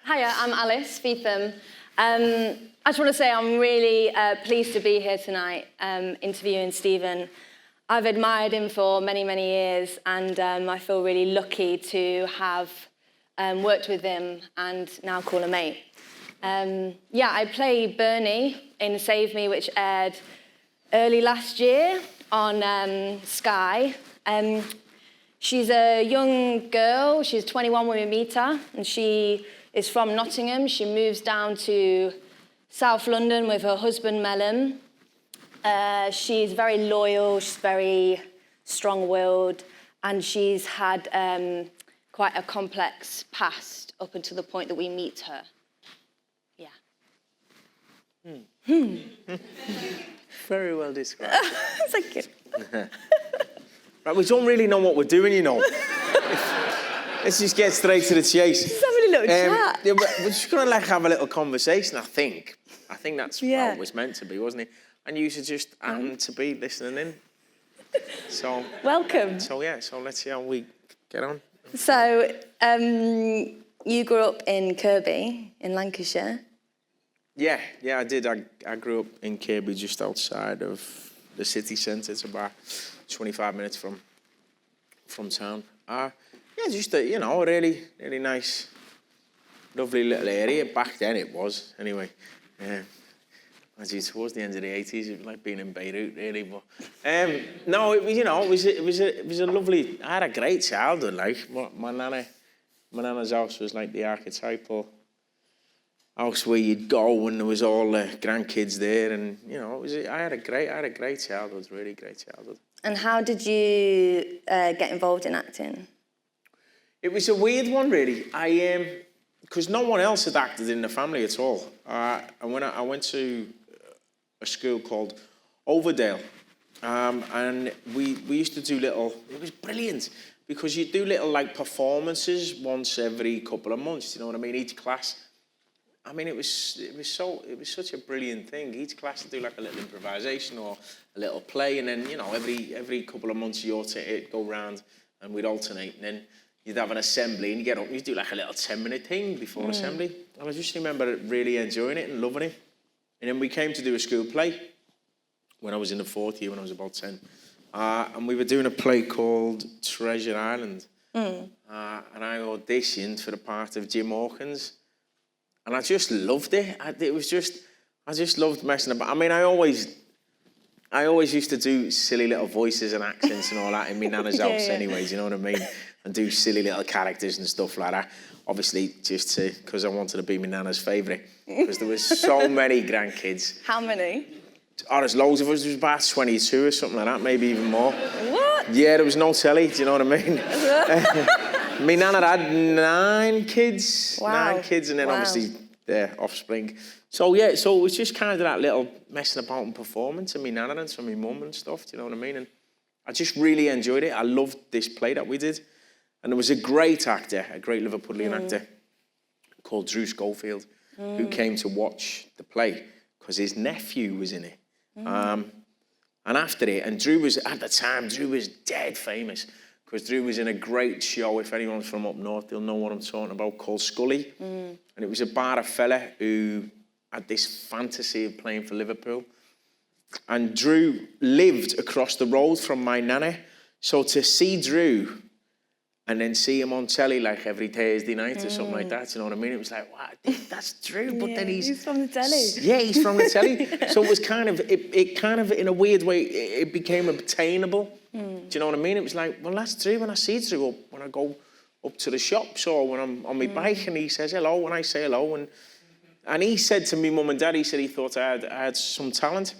Hiya, I'm Alice Feetham. I just want to say I'm really pleased to be here tonight interviewing Stephen. I've admired him for many, many years, and I feel really lucky to have worked with him and now call a mate. I play Bernie in Save Me, which aired early last year on Sky. She's a young girl, she's 21 when we meet her, and she is from Nottingham. She moves down to South London with her husband, Melon. She's very loyal, she's very strong-willed, and she's had quite a complex past up until the point that we meet her. Yeah. Very well described. Thank you. Right, we don't really know what we're doing, you know. Let's just get straight to the chase. Just having a little chat. Yeah, we're just going to have a little conversation, I think. I think that's what it was meant to be, wasn't it? And you should just happen to be listening in. So welcome. So let's see how we get on. So you grew up in Kirby, in Lancashire. Yeah, I did. I grew up in Kirby, just outside of the city centre. It's about 25 minutes from town. Just a really, really nice, lovely little area. Back then it was, anyway. Towards the end of the 80s, it was like being in Beirut, really. But no, it was a lovely. I had a great childhood. Like my nana's house was like the archetypal house where you'd go when there was all the grandkids there, and I had a great childhood, really great childhood. And how did you get involved in acting? It was a weird one, really. Because no one else had acted in the family at all. And I went to a school called Overdale, and we used to do little. It was brilliant because you do little like performances once every couple of months. You know what I mean? Each class. I mean, it was such a brilliant thing. Each class would do like a little improvisation or a little play, and then every couple of months you'd go round and we'd alternate, and then you'd have an assembly and you get up and you'd do like a little 10-minute thing before assembly. And I just remember really enjoying it and loving it. And then we came to do a school play when I was in the fourth year, when I was about 10. And we were doing a play called Treasure Island. And I auditioned for the part of Jim Hawkins. And I just loved it. I just loved messing about. I mean, I always used to do silly little voices and accents and all that in my nana's house anyways, you know what I mean? And do silly little characters and stuff like that. Obviously, just because I wanted to be my nana's favourite. Because there was so many grandkids. How many? Oh, there's loads of us. There was about 22 or something like that, maybe even more. What? Yeah, there was no telly, do you know what I mean? My nana had 9 kids. Wow. 9 kids, and then obviously their offspring. So it was just kind of that little messing about and performance, and my nana and some of my mum and stuff, do you know what I mean? And I just really enjoyed it. I loved this play that we did. And there was a great actor, a great Liverpudlian actor called Drew Schofield, who came to watch the play because his nephew was in it. And after it, and Drew was dead famous because Drew was in a great show. If anyone's from up north, they'll know what I'm talking about, called Scully. And it was about a fella who had this fantasy of playing for Liverpool. And Drew lived across the road from my nana. So to see Drew and then see him on telly like every Thursday night or something like that, you know what I mean? It was like, wow, that's Drew, but then he's from the telly. Yeah, he's from the telly. So it was kind of, it kind of, in a weird way, it became obtainable. Do you know what I mean? It was like, well, that's Drew when I see Drew, when I go up to the shops or when I'm on my bike and he says hello, when I say hello. And he said to me, mum and dad, he said he thought I had some talent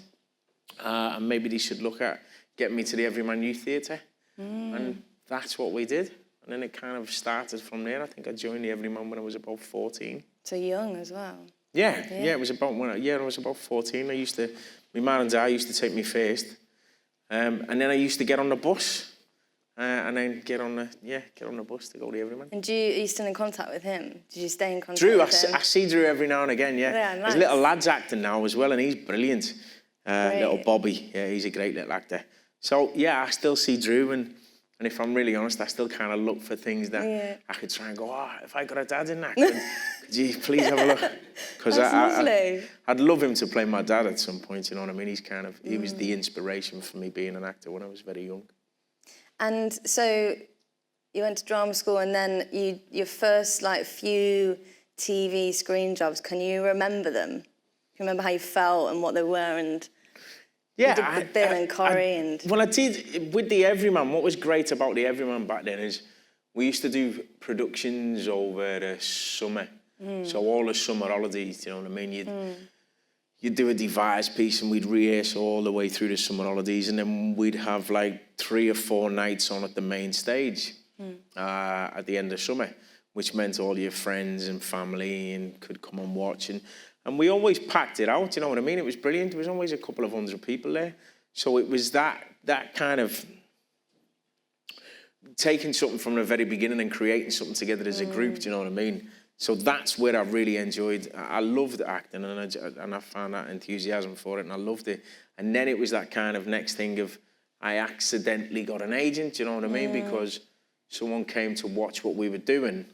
and maybe they should look at getting me to the Everyman Youth Theatre. And that's what we did. And then it kind of started from there. I think I joined the Everyman when I was about 14. So young as well. Yeah, it was about I was about 14. My mum and dad used to take me first. And then I used to get on the bus. And then get on the bus to go to Everyman. And are you still in contact with him? Did you stay in contact Drew, with him? I see Drew every now and again, yeah. Nice. There's little lads acting now as well, and he's brilliant. Little Bobby, yeah, he's a great little actor. So, yeah, I still see Drew, and if I'm really honest, I still kind of look for things that I could try and go, if I got a dad in that. Gee, please have a look. Because I'd love him to play my dad at some point, you know what I mean? He was the inspiration for me being an actor when I was very young. And so you went to drama school, and then your first few TV screen jobs, can you remember them? Can you remember how you felt and what they were? And yeah, you did Bill and Corrie Well, I did with the Everyman. What was great about the Everyman back then is we used to do productions over the summer. So all the summer holidays, you know what I mean? You'd do a devised piece and we'd rehearse all the way through the summer holidays, and then we'd have 3 or 4 nights on at the main stage at the end of summer, which meant all your friends and family and could come and watch. And we always packed it out, you know what I mean? It was brilliant. There was always a couple of 100 people there. So it was that kind of taking something from the very beginning and creating something together as a group, do you know what I mean? So that's where I really enjoyed. I loved acting, and I found that enthusiasm for it, and I loved it. And then it was that kind of next thing of I accidentally got an agent, you know what I mean? Because someone came to watch what we were doing,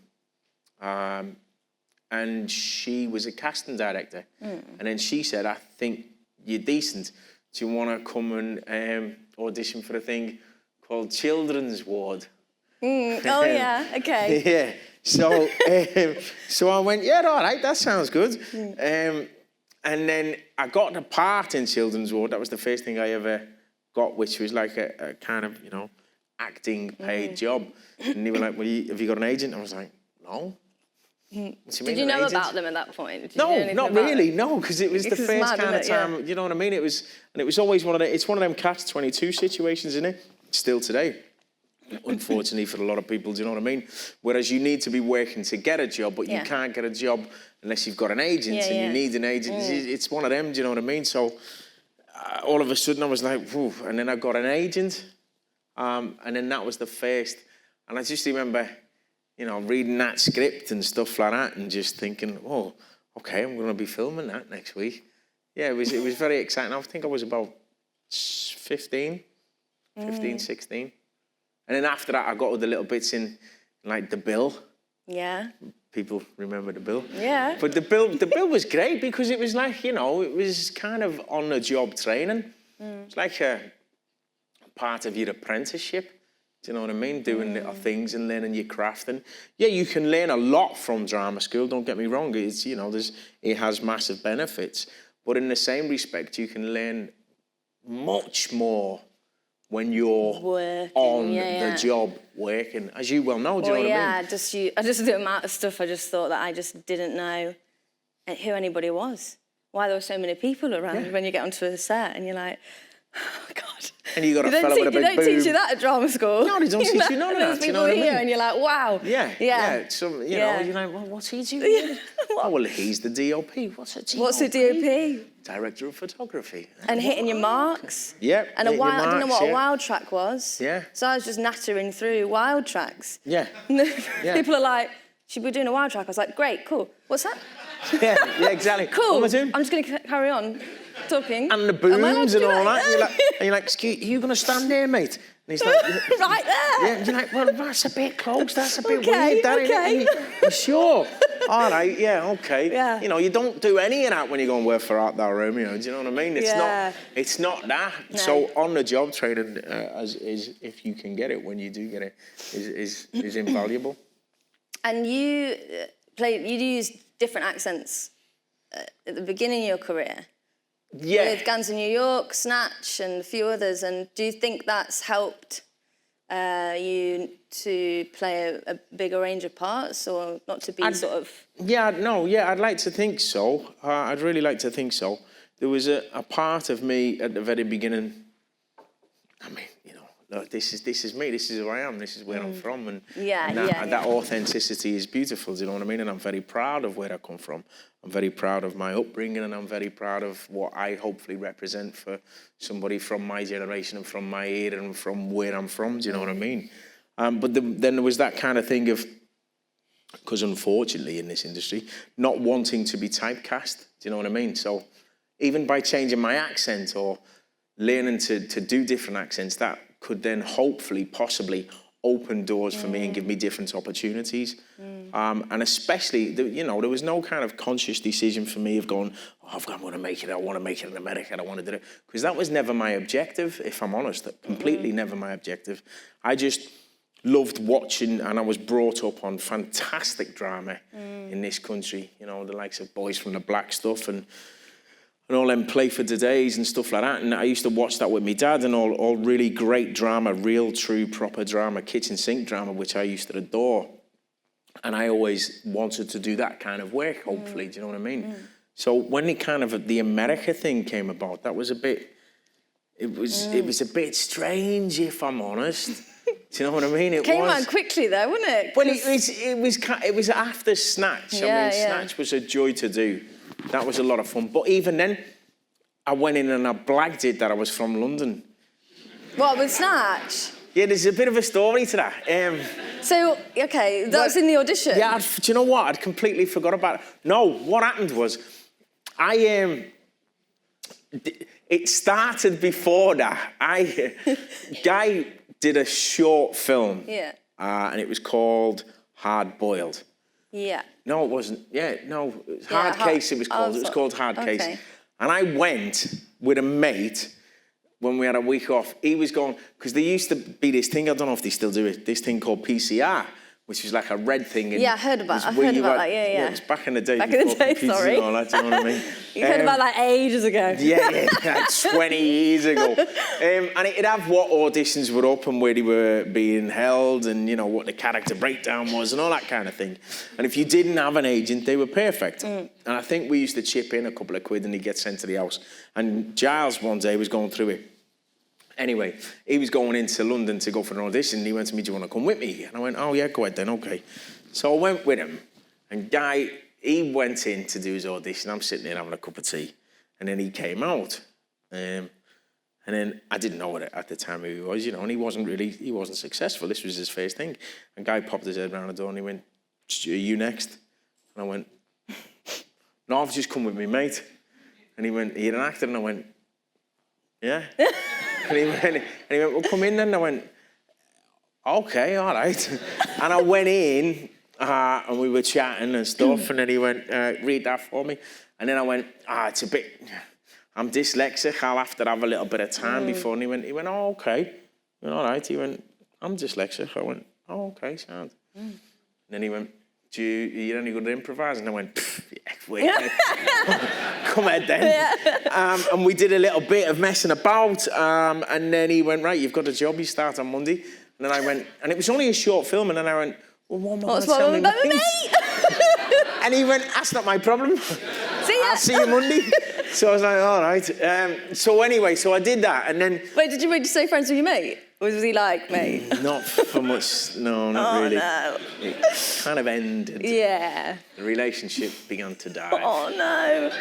and she was a casting director. And then she said, I think you're decent. Do you want to come and audition for a thing called Children's Ward? Oh, yeah, okay. Yeah. So, so I went, yeah, all right, that sounds good. And then I got the part in Children's Ward. That was the first thing I ever got, which was a kind of, acting paid job. And they were like, well, have you got an agent? I was like, no. Did you know about them at that point? No, not really, no, because it was the first kind of time, you know what I mean? It was always it's one of them catch-22 situations, isn't it? Still today. Unfortunately for a lot of people, do you know what I mean? Whereas you need to be working to get a job, but you can't get a job unless you've got an agent, and you need an agent. It's one of them, do you know what I mean? So all of a sudden I was like, whew, and then I got an agent, and then that was the first. And I just remember, reading that script and stuff like that, and just thinking, oh, okay, I'm going to be filming that next week. Yeah, it was very exciting. I think I was about 15, 16. And then after that, I got all the little bits in, The Bill. Yeah. People remember The Bill. Yeah. But The Bill was great because it was it was kind of on-the-job training. It's like a part of your apprenticeship. Do you know what I mean? Doing little things and learning your craft. And yeah, you can learn a lot from drama school. Don't get me wrong. It's it has massive benefits. But in the same respect, you can learn much more when you're on the job working, as you well know, do you know what I mean? Just the amount of stuff I just thought that I just didn't know who anybody was. Why there were so many people around when you get onto the set and you're like, oh, God. And you got a fella with a big boob. They don't teach you that at drama school. No, they don't teach you none of that, you know what I mean? And you're like, wow. Yeah. So, you're like, well, what's he doing? Oh, well, he's the DOP. What's a DOP? What's a DOP? Director of photography. And hitting your marks. Yeah. And I didn't know what a wild track was. Yeah. So I was just nattering through wild tracks. Yeah. People are like, should we be doing a wild track? I was like, great, cool. What's that? Yeah, exactly. Cool. What am I doing? I'm just going to carry on talking. And the booms and all that. And you're like, excuse, are you going to stand there, mate? And he's like, right there. Yeah, and you're like, well, that's a bit close. That's a bit weird. Okay. You sure? All right, yeah, okay. Yeah. You don't do any of that when you go and work for Art Thou Romeo. Do you know what I mean? It's not that. No. So on the job training, is if you can get it when you do get it, is invaluable. And you used different accents at the beginning of your career. Yeah. With Gangs of New York, Snatch, and a few others. And do you think that's helped you to play a bigger range of parts, or not to be I'd like to think so. I'd really like to think so. There was a part of me at the very beginning. I mean, look, this is me. This is who I am. This is where I'm from, and that authenticity is beautiful. Do you know what I mean? And I'm very proud of where I come from. I'm very proud of my upbringing, and I'm very proud of what I hopefully represent for somebody from my generation and from my era and from where I'm from. Do you know what I mean? But then there was that kind of thing of, because unfortunately in this industry, not wanting to be typecast. Do you know what I mean? So even by changing my accent or learning to do different accents, that could then hopefully, possibly open doors for me and give me different opportunities. And especially, there was no kind of conscious decision for me of going, I want to make it, I want to make it in America, I want to do it. Because that was never my objective, if I'm honest, completely never my objective. I just loved watching, and I was brought up on fantastic drama in this country, the likes of Boys from the Black stuff and all them Play for Today's and stuff like that. And I used to watch that with my dad, and all really great drama, real, true, proper drama, kitchen sink drama, which I used to adore. And I always wanted to do that kind of work, hopefully, do you know what I mean? So when the America thing came about, that was it was a bit strange, if I'm honest. Do you know what I mean? It came on quickly though, wasn't it? Well, it was after Snatch. Snatch was a joy to do. That was a lot of fun. But even then, I went in and I blagged it that I was from London. What, with Snatch? Yeah, there's a bit of a story to that. That was in the audition? Yeah, do you know what? I'd completely forgot about it. No, what happened was, it started before that. Guy did a short film. Yeah. And it was called Hard Boiled. Yeah. No, it wasn't. Yeah, no, Hard Case it was called. It was called Hard Case. And I went with a mate when we had a week off. He was going, because there used to be this thing, I don't know if they still do it, this thing called PCR, which was like a red thing. Yeah, I heard about that, yeah. It was back in the day. Back in the day, sorry. And all that, do you know what I mean? You heard about that ages ago. Yeah, like 20 years ago. And it'd have what auditions were up and where they were being held and, what the character breakdown was and all that kind of thing. And if you didn't have an agent, they were perfect. And I think we used to chip in a couple of quid and he'd get sent to the house. And Giles one day was going through it. Anyway, he was going into London to go for an audition. And he went to me, do you want to come with me? And I went, oh, yeah, go ahead then, okay. So I went with him. And he went in to do his audition. I'm sitting there having a cup of tea. And then he came out. And then I didn't know at the time who he was, and he wasn't successful. This was his first thing. And Guy popped his head around the door and he went, are you next? And I went, no, I've just come with me, mate. And he went, are you an actor? And I went, yeah. And he went, well, come in then. And I went, okay, all right. And I went in, and we were chatting and stuff, and then he went, read that for me. And then I went, it's a bit, I'm dyslexic, I'll have to have a little bit of time before. And he went, oh, okay. I went, all right. He went, I'm dyslexic. I went, oh, okay, sound. And then he went, are you any good at improvising? And I went, yeah, wait. Come ahead then. Yeah. And we did a little bit of messing about. And then he went, right, you've got a job, you start on Monday. And then I went, and it was only a short film. And then I went, well, what am I going to tell me, mate? And he went, that's not my problem. I'll see you Monday. So I was like, all right. So anyway, so I did that. And then... Wait, did you stay friends with your mate? Or was he like me? Not for much, no, not really. Oh, no. It kind of ended. Yeah. The relationship began to die. Oh, no.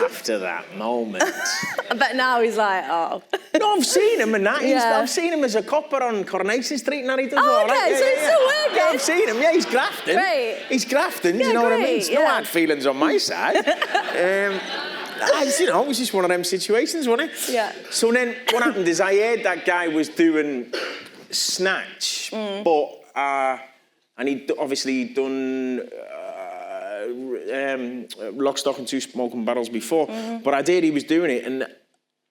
After that moment. I bet now he's like, oh. No, I've seen him and that. I've seen him as a copper on Coronation Street and that he does all that. So it's still working? Yeah, I've seen him. Yeah, he's grafting. Great. He's grafting, do you know what I mean? It's no hard feelings on my side. It was just one of them situations, wasn't it? Yeah. So then what happened is I heard that guy was doing Snatch, but, and he'd done Lock, Stock and Two Smoking Barrels before, but I heard he was doing it and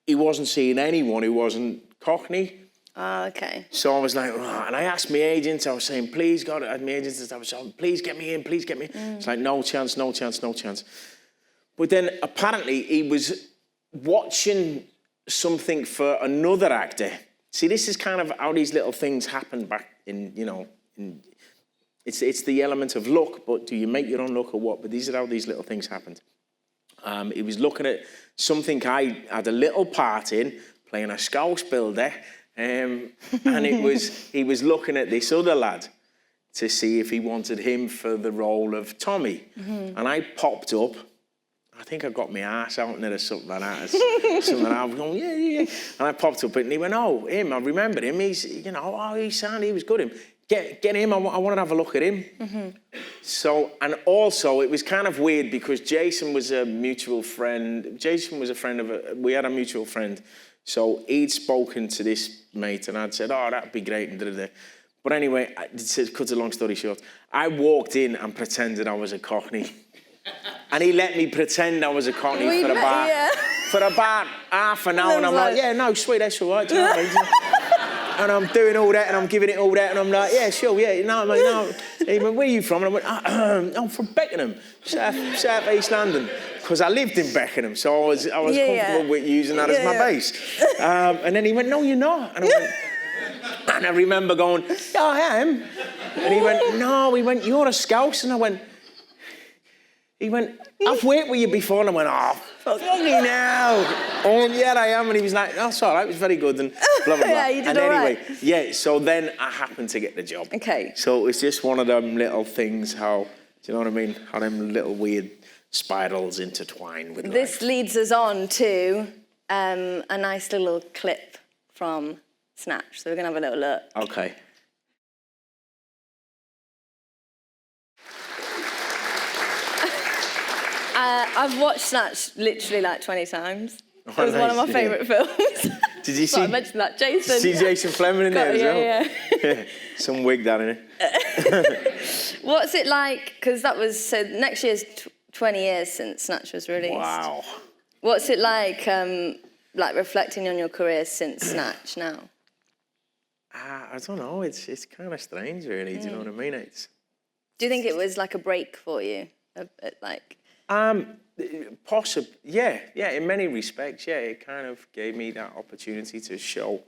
he wasn't seeing anyone who wasn't Cockney. Okay. So I was like, and I asked my agent, I was saying, please, God, I had my agent, I was saying, please get me in, please get me in. It's like, no chance, no chance, no chance. But then apparently he was watching something for another actor. See, this is kind of how these little things happen back in, it's the element of luck, but do you make your own luck or what? But these are how these little things happened. He was looking at something I had a little part in, playing a scouse builder, and he was looking at this other lad to see if he wanted him for the role of Tommy. And I popped up. I think I got my ass out in it or something like that. I was going, yeah. And I popped up and he went, oh, him, I remember him. He's, he's sound, he was good. Him. Get him, I want to have a look at him. So, and also it was kind of weird because Jason was a mutual friend. Jason was a friend of we had a mutual friend. So he'd spoken to this mate and I'd said, oh, that'd be great. And But anyway, to cut a long story short, I walked in and pretended I was a Cockney. And he let me pretend I was a Cockney for about half an hour. And I'm like, yeah, no, sweet, that's all right. Do you know what I mean? And I'm doing all that, and I'm giving it all that, and I'm like, yeah, sure, yeah, no, mate, no. And he went, where are you from? And I went, I'm from Beckenham, South East London, because I lived in Beckenham, so I was comfortable with using that as my base. And then he went, no, you're not. And I went, and I remember going, yeah, I am. And he went, no, you're a Scouse. And he went, I've worked with you before. And I went, oh, fucking hell. Oh, yeah, I am. And he was like, that's all right, it was very good. And blah, blah, blah. Yeah, you did and all anyway, right. yeah, so then I happened to get the job. Okay. So it's just one of them little things, how, do you know what I mean? How them little weird spirals intertwine with This life. leads us on to a nice little clip from Snatch. So we're going to have a little look. Okay. I've watched Snatch literally like 20 times. It Oh, was one of my nice, favourite films. Did you So I mentioned that, Jason. see Jason Fleming in there as well? Yeah. Some wig down in it. What's it like? Because that was, so next year's 20 years since Snatch was released. Wow. What's it like reflecting on your career since Snatch now? I don't know. It's kind of strange, really. Do you know what I mean? Do you think it was like a break for you? Possibly, yeah. In many respects, yeah. It kind of gave me that opportunity to show,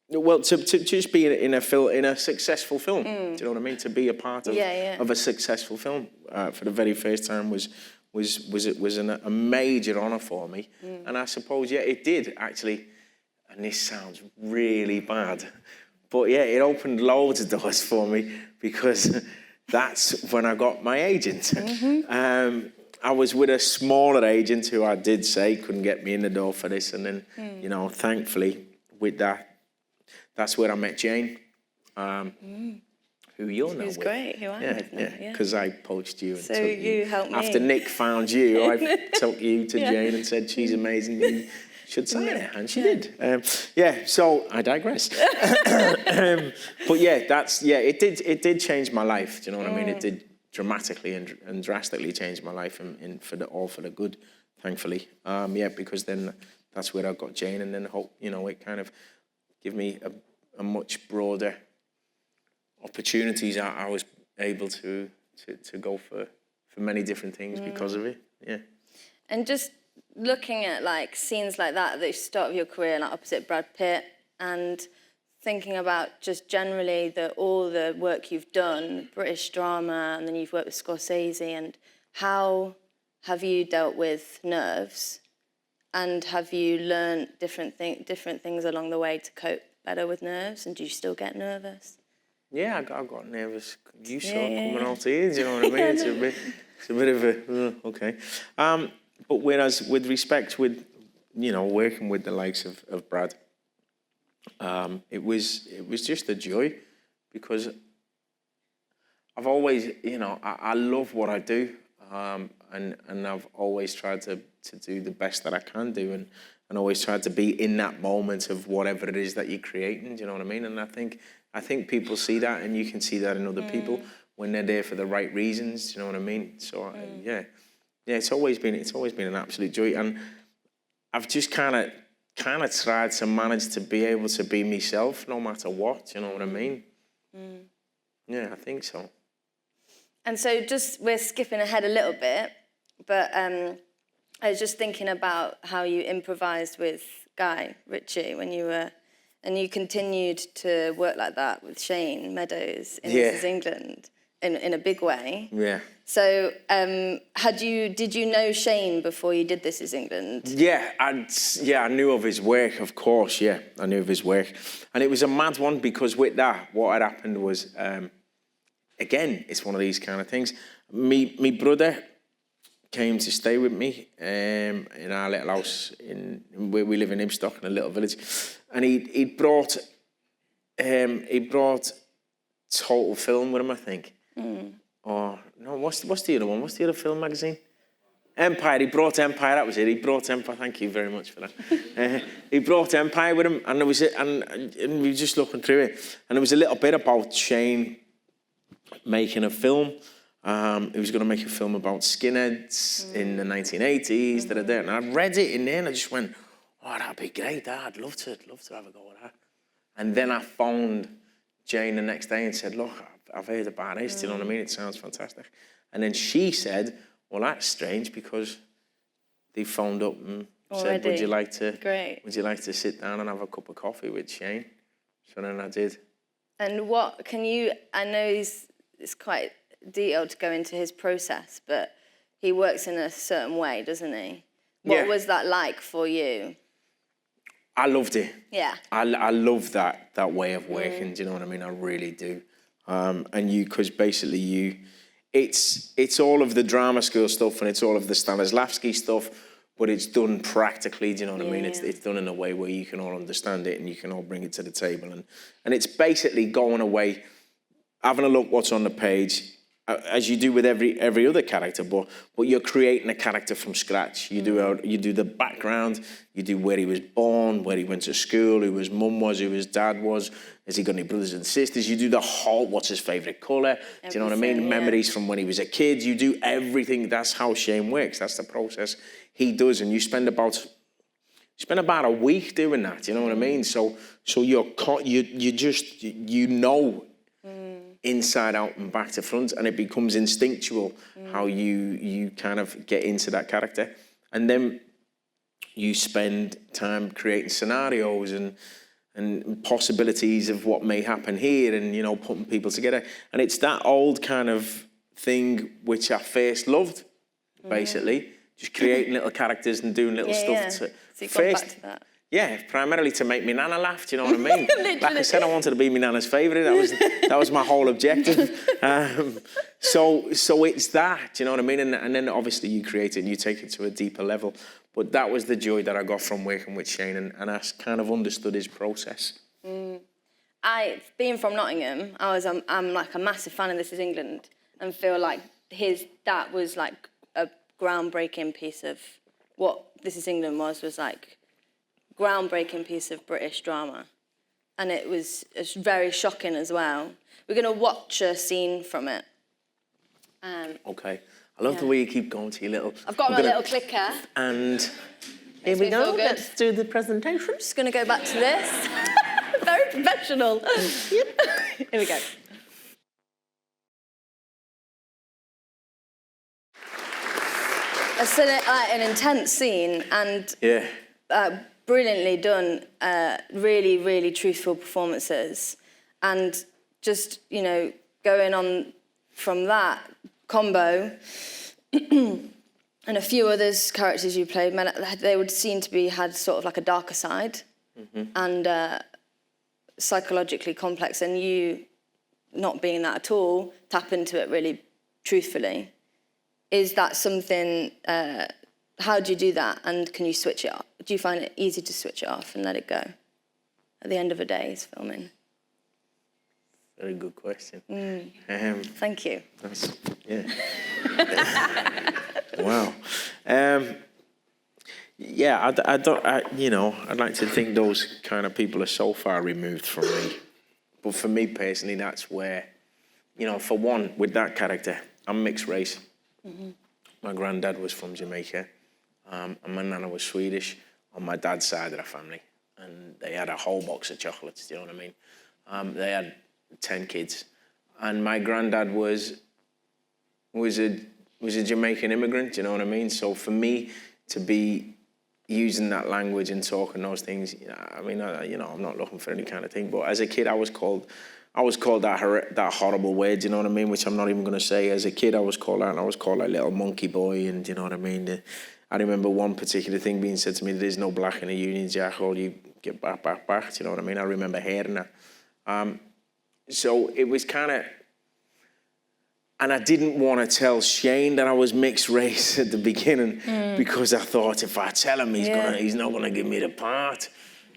well, to just be in a successful film. Do you know what I mean? To be a part of a successful film for the very first time was a major honour for me. And I suppose, yeah, it did actually. And this sounds really bad, but yeah, it opened loads of doors for me because that's when I got my agent. I was with a smaller agent who I did say couldn't get me in the door for this. And then, you know, thankfully with that's where I met Jane, who you'll know. Who's great, who I'm with now. Yeah, because I poached you. And so you helped me. After Nick found you, I took you to Jane and said, she's amazing, you should sign it. And she did. So I digress. But yeah, it did change my life. Do you know what I mean? It did dramatically and drastically changed my life and for the good, thankfully. Because then that's where I got Jane, and then it kind of gave me a much broader opportunities. I was able to go for many different things because of it. Yeah. And just looking at like scenes like that at the start of your career, like opposite Brad Pitt, and thinking about just generally all the work you've done, British drama, and then you've worked with Scorsese, and how have you dealt with nerves, and have you learned different things along the way to cope better with nerves, and do you still get nervous? Yeah, I got nervous. You saw it coming out here, do you know what I mean? It's a bit of a, okay. But whereas with respect with, working with the likes of Brad, it was just a joy, because I've always, I love what I do, and I've always tried to do the best that I can do, and always tried to be in that moment of whatever it is that you're creating. Do you know what I mean? And I think people see that, and you can see that in other people when they're there for the right reasons. Do you know what I mean? So yeah, it's always been an absolute joy, and I've just kind of tried to manage to be able to be myself no matter what. You know what I mean? Yeah, I think so. And so we're skipping ahead a little bit, but I was just thinking about how you improvised with Guy Ritchie when you were, and you continued to work like that with Shane Meadows in This Is England in a big way. Yeah. So did you know Shane before you did This Is England? Yeah, I knew of his work, of course, yeah. I knew of his work. And it was a mad one, because with that, what had happened was, again, it's one of these kind of things. Me brother came to stay with me in our little house where we live in Ibstock, in a little village. And he brought Total Film with him, I think. Or no, what's the other one? What's the other film magazine? Empire, he brought Empire, that was it. He brought Empire, thank you very much for that. He brought Empire with him, and there was and we were just looking through it, and there was a little bit about Shane making a film. He was going to make a film about skinheads in the 1980s, and I read it in there, and I just went, oh, that'd be great, I'd love to have a go at that. And then I phoned Jane the next day and said, look, I've heard about this, do you know what I mean? It sounds fantastic. And then she said, well, that's strange because they phoned up and said, would you like to sit down and have a cup of coffee with Shane? So then I did. And what can you, I know it's quite detailed to go into his process, but he works in a certain way, doesn't he? What was that like for you? I loved it. Yeah. I love that way of working, do you know what I mean? I really do. Because basically it's all of the drama school stuff and it's all of the Stanislavski stuff, but it's done practically, do you know what I mean? It's done in a way where you can all understand it and you can all bring it to the table. And it's basically going away, having a look what's on the page, as you do with every other character, but you're creating a character from scratch. You do the background, you do where he was born, where he went to school, who his mum was, who his dad was, has he got any brothers and sisters? You do the whole, what's his favourite colour? Do you know what I mean? Yeah. Memories from when he was a kid. You do everything. That's how Shane works. That's the process he does, and you spend about a week doing that. You know what I mean? So you know. Inside out and back to front, and it becomes instinctual how you kind of get into that character, and then you spend time creating scenarios and possibilities of what may happen here, and putting people together. And it's that old kind of thing which I first loved, basically, just creating little characters and doing little stuff. So you got back to that. Yeah, primarily to make me nana laugh, do you know what I mean? Like I said, I wanted to be my nana's favourite. That was my whole objective. So it's that, do you know what I mean? And then obviously you create it and you take it to a deeper level. But that was the joy that I got from working with Shane, and I kind of understood his process. Being from Nottingham, I'm like a massive fan of This Is England, and feel like that was like a groundbreaking piece of what This Is England was like. Groundbreaking piece of British drama, and it's very shocking as well. We're going to watch a scene from it. Okay. I love the way you keep going to your little... I've got my little clicker. And here we go. Let's do the presentation. Just going to go back to this. Very professional. Here we go. It's an intense scene, and brilliantly done, really, really truthful performances. And just, going on from that combo, and a few others characters you played, they would seem to had sort of like a darker side, and psychologically complex, and you, not being that at all, tap into it really truthfully. Is that something... how do you do that, and can you switch it off? Do you find it easy to switch it off and let it go at the end of a day's filming? Very good question. Thank you. Wow. I'd like to think those kind of people are so far removed from me. But for me personally, that's where, for one, with that character, I'm mixed race. My granddad was from Jamaica. And my nana was Swedish on my dad's side of the family. And they had a whole box of chocolates, do you know what I mean? They had 10 kids. And my granddad was a Jamaican immigrant, do you know what I mean? So for me to be using that language and talking those things, I'm not looking for any kind of thing. But as a kid, I was called that horrible word, you know what I mean? Which I'm not even going to say. As a kid, I was called that, and I was called like little monkey boy, and you know what I mean? I remember one particular thing being said to me, there's no black in the Union Jack, all you get back, do you know what I mean? I remember hearing that. So it was kind of... And I didn't want to tell Shane that I was mixed race at the beginning, because I thought if I tell him, he's not going to give me the part.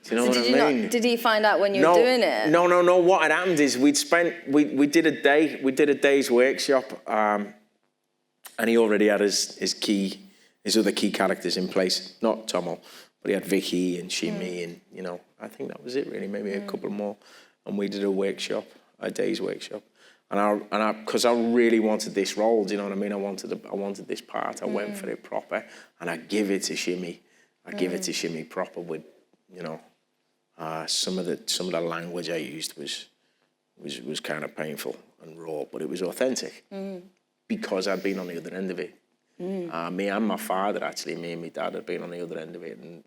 Do you know what I mean? Did he find out when you were doing it? No. What had happened is we did a day's workshop, and he already had his key his other key characters in place. Not Tomo, but he had Vicky and Shimmy, and you know, I think that was it really. Maybe a couple more, and we did a day's workshop, and I because I really wanted this role. Do you know what I mean? I wanted this part. I went for it proper, and I give it to Shimmy. I give it to Shimmy proper with, you know, some of the language I used was kind of painful and raw, but it was authentic because I'd been on the other end of it. Me and my father, actually, me and my dad had been on the other end of it, and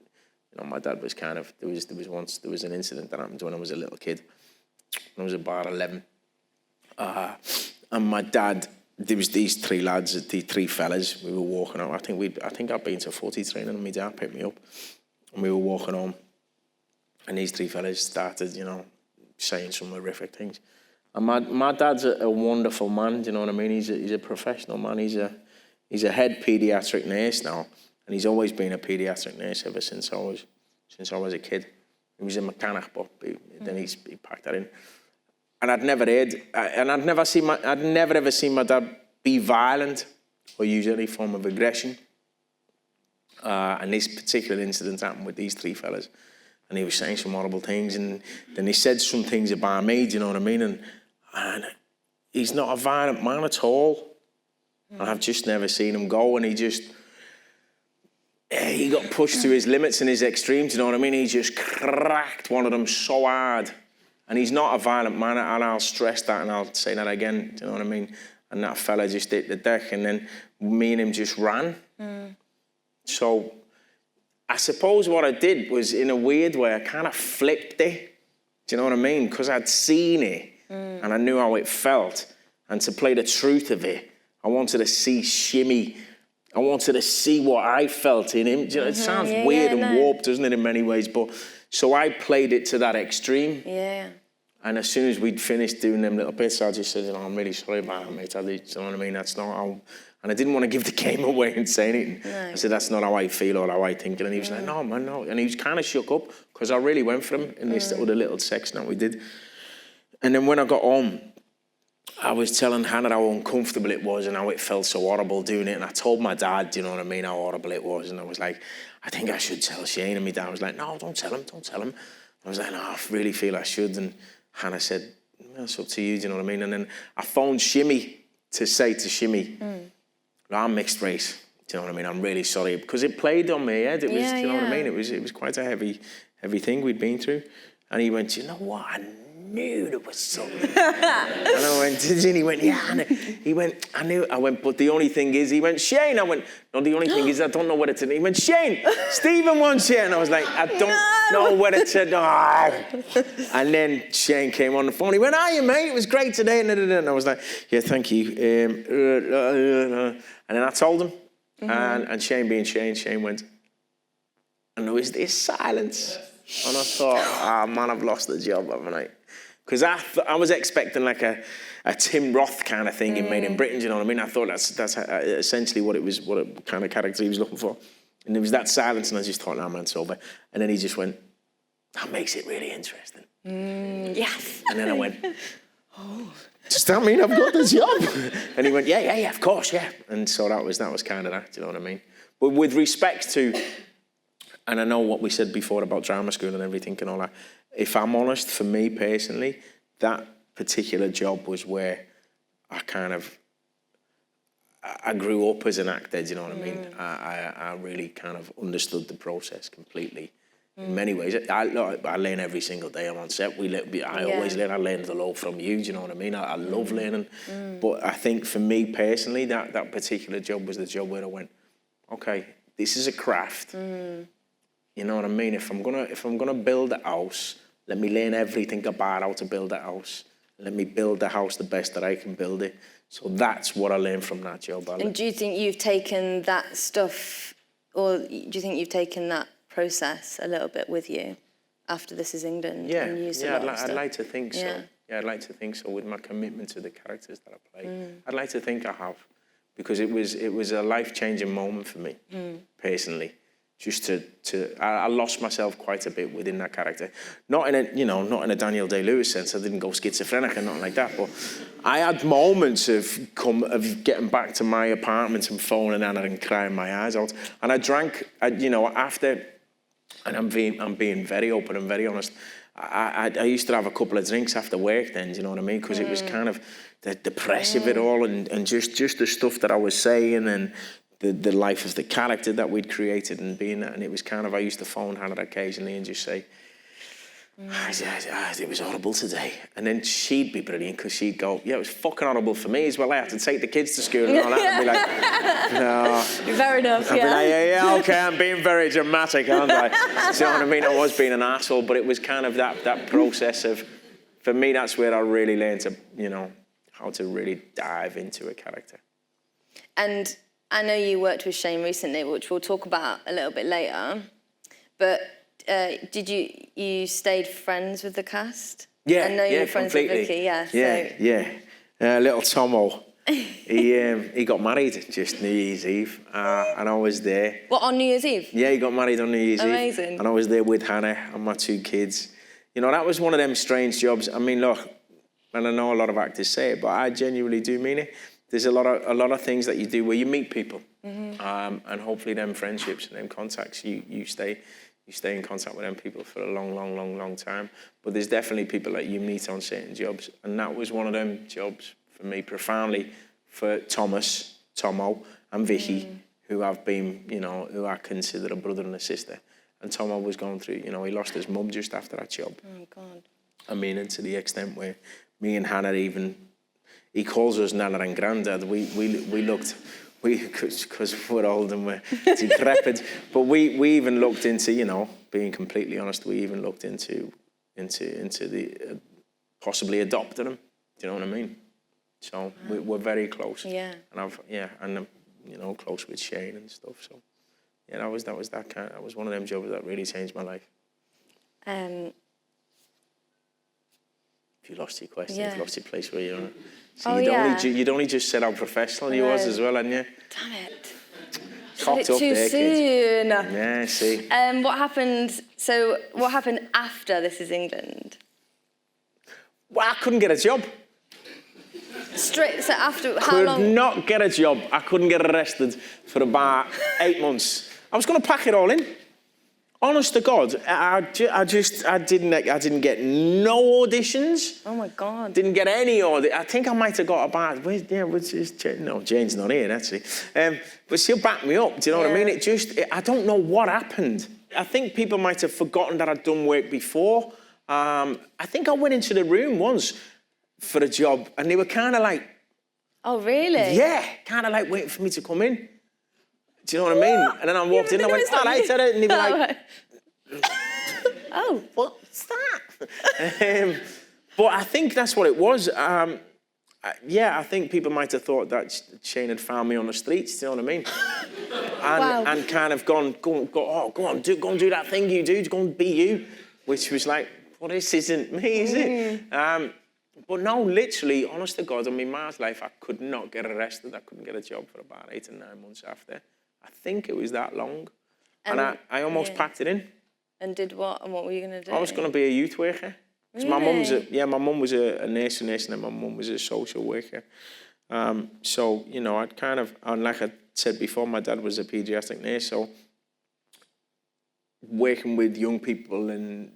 you know, my dad was kind of there was an incident that happened when I was a little kid. When I was about 11, and my dad, there was these three lads, these three fellas. We were walking home. I think I'd been to 40 training, and my dad picked me up, and we were walking home, and these three fellas started, you know, saying some horrific things. And my dad's a wonderful man. Do you know what I mean? He's a professional man. He's a head paediatric nurse now, and he's always been a paediatric nurse ever since I was a kid. He was a mechanic, but then he packed that in. And I'd never ever seen my dad be violent or use any form of aggression. And this particular incident happened with these three fellas, and he was saying some horrible things, and then he said some things about me. Do you know what I mean? And he's not a violent man at all. And I've just never seen him go, and he got pushed to his limits and his extremes, you know what I mean? He just cracked one of them so hard. And he's not a violent man, and I'll stress that, and I'll say that again, do you know what I mean? And that fella just hit the deck, and then me and him just ran. So I suppose what I did was, in a weird way, I kind of flipped it, do you know what I mean? Because I'd seen it, and I knew how it felt. And to play the truth of it, I wanted to see Shimmy. I wanted to see what I felt in him. You know, it sounds weird and warped, doesn't it, in many ways? But so I played it to that extreme. Yeah. And as soon as we'd finished doing them little bits, I just said, you know, I'm really sorry about it, mate. You know what I mean? That's not how... And I didn't want to give the game away and say anything. No. I said, that's not how I feel or how I think. And he was like, no, man, no. And he was kind of shook up because I really went for him in this other little section that we did. And then when I got home, I was telling Hannah how uncomfortable it was and how it felt so horrible doing it. And I told my dad, you know what I mean, how horrible it was. And I was like, I think I should tell Shane. And my dad was like, no, don't tell him. I was like, no, I really feel I should. And Hannah said, well, it's up to you, do you know what I mean? And then I phoned Shimmy to say to Shimmy, I'm mixed race, do you know what I mean? I'm really sorry. Because it played on my head. It was, do you know what I mean? It was quite a heavy thing we'd been through. And he went, you know what? I knew there was something. And I went, did you? And he went, yeah. And he went, I knew. I went, but the only thing is, he went, Shane. I went, no, the only thing is, I don't know whether to. He went, Shane, Stephen wants you. And I was like, I don't know whether to. No. And then Shane came on the phone. He went, hiya, mate. It was great today. And I was like, yeah, thank you. And then I told him. And Shane being Shane went, and there was this silence. And I thought, man, I've lost the job, haven't I? Because I was expecting like a Tim Roth kind of thing in Made in Britain, do you know what I mean? I thought that's essentially what kind of character he was looking for. And there was that silence, and I just thought, no, man, it's over. And then he just went, that makes it really interesting. Yes. And then I went, oh, does that mean I've got the job? And he went, yeah, of course, yeah. And so that was kind of that, do you know what I mean? But with respect to, and I know what we said before about drama school and everything and all that, if I'm honest, for me personally, that particular job was where I grew up as an actor, do you know what I mean? I really kind of understood the process completely. In many ways, I learn every single day I'm on set. I always learn. I learn the law from you, do you know what I mean? I love learning. But I think for me personally, that particular job was the job where I went, okay, this is a craft. You know what I mean? If I'm gonna build a house, let me learn everything about how to build a house. Let me build the house the best that I can build it. So that's what I learned from that job. And do you think you've taken that stuff, or do you think you've taken that process a little bit with you after This Is England? I'd like to think so. Yeah, I'd like to think so with my commitment to the characters that I play. I'd like to think I have, because it was a life-changing moment for me, personally. just I lost myself quite a bit within that character. Not in a Daniel Day-Lewis sense. I didn't go schizophrenic or nothing like that, but I had moments of getting back to my apartment and phoning Anna and crying my eyes out. And I drank, after, and I'm being very open and very honest, I used to have a couple of drinks after work then, do you know what I mean? Because it was kind of the depressive of it all and just the stuff that I was saying and the life of the character that we'd created and being that. And it was kind of, I used to phone Hannah occasionally and just say, it was horrible today. And then she'd be brilliant because she'd go, yeah, it was fucking horrible for me as well. I had to take the kids to school and all that. And be like, no. Fair enough, I'd be like, yeah, okay, I'm being very dramatic, aren't I? Do you know what I mean? I was being an asshole, but it was kind of that process of, for me, that's where I really learned to, how to really dive into a character. And I know you worked with Shane recently, which we'll talk about a little bit later, but did you stayed friends with the cast? Yeah, I know you were friends completely. with Vicky, Little Tomo, he got married just New Year's Eve, and I was there. What, on New Year's Eve? Yeah, he got married on New Year's Eve. Amazing. And I was there with Hannah and my 2 kids. That was one of them strange jobs. I mean, look, and I know a lot of actors say it, but I genuinely do mean it. There's a lot of things that you do where you meet people, and hopefully them friendships and them contacts, you stay in contact with them people for a long time. But there's definitely people that you meet on certain jobs, and that was one of them jobs for me profoundly, for Tomo, and Vicky, who have been, who I consider a brother and a sister. And Tomo was going through, he lost his mum just after that job. Oh God. I mean, and to the extent where me and Hannah even. He calls us Nana and Grandad. We looked, because we're old and we're decrepit, but we even looked into, being completely honest, we even looked into the possibly adopting him. Do you know what I mean? So we're very close. Yeah. And I'm close with Shane and stuff. So yeah, that was one of them jobs that really changed my life. If you lost your question, yeah. you've lost your place where you are. So you'd only just said how professional you was as well, hadn't you? Damn it. Cocked up too there, soon. Kid. Yeah, see. What happened after This Is England? Well, I couldn't get a job. So after how long? Could not get a job. I couldn't get arrested for about 8 months. I was going to pack it all in. Honest to God, I didn't get no auditions. Oh my God. Didn't get any auditions. I think I might have got about, no, Jane's not here actually. But she'll back me up, do you know what I mean? I don't know what happened. I think people might have forgotten that I'd done work before. I think I went into the room once for a job and they were kind of like... Oh, really? Yeah, kind of like waiting for me to come in. Do you know what I mean? And then I walked in and I went, all right, and they were like, oh, what's that? But I think that's what it was. I think people might have thought that Shane had found me on the streets, do you know what I mean? And kind of go on, go and do that thing you do, go and be you. Which was like, well, this isn't me, is it? But no, literally, honest to God, in my life, I could not get arrested. I couldn't get a job for about 8 or 9 months after. I think it was that long. And I almost packed it in. And did what? And what were you going to do? I was going to be a youth worker. Really? My mum was a nurse, and then my mum was a social worker. So, I'd kind of, and like I said before, my dad was a paediatric nurse, so working with young people and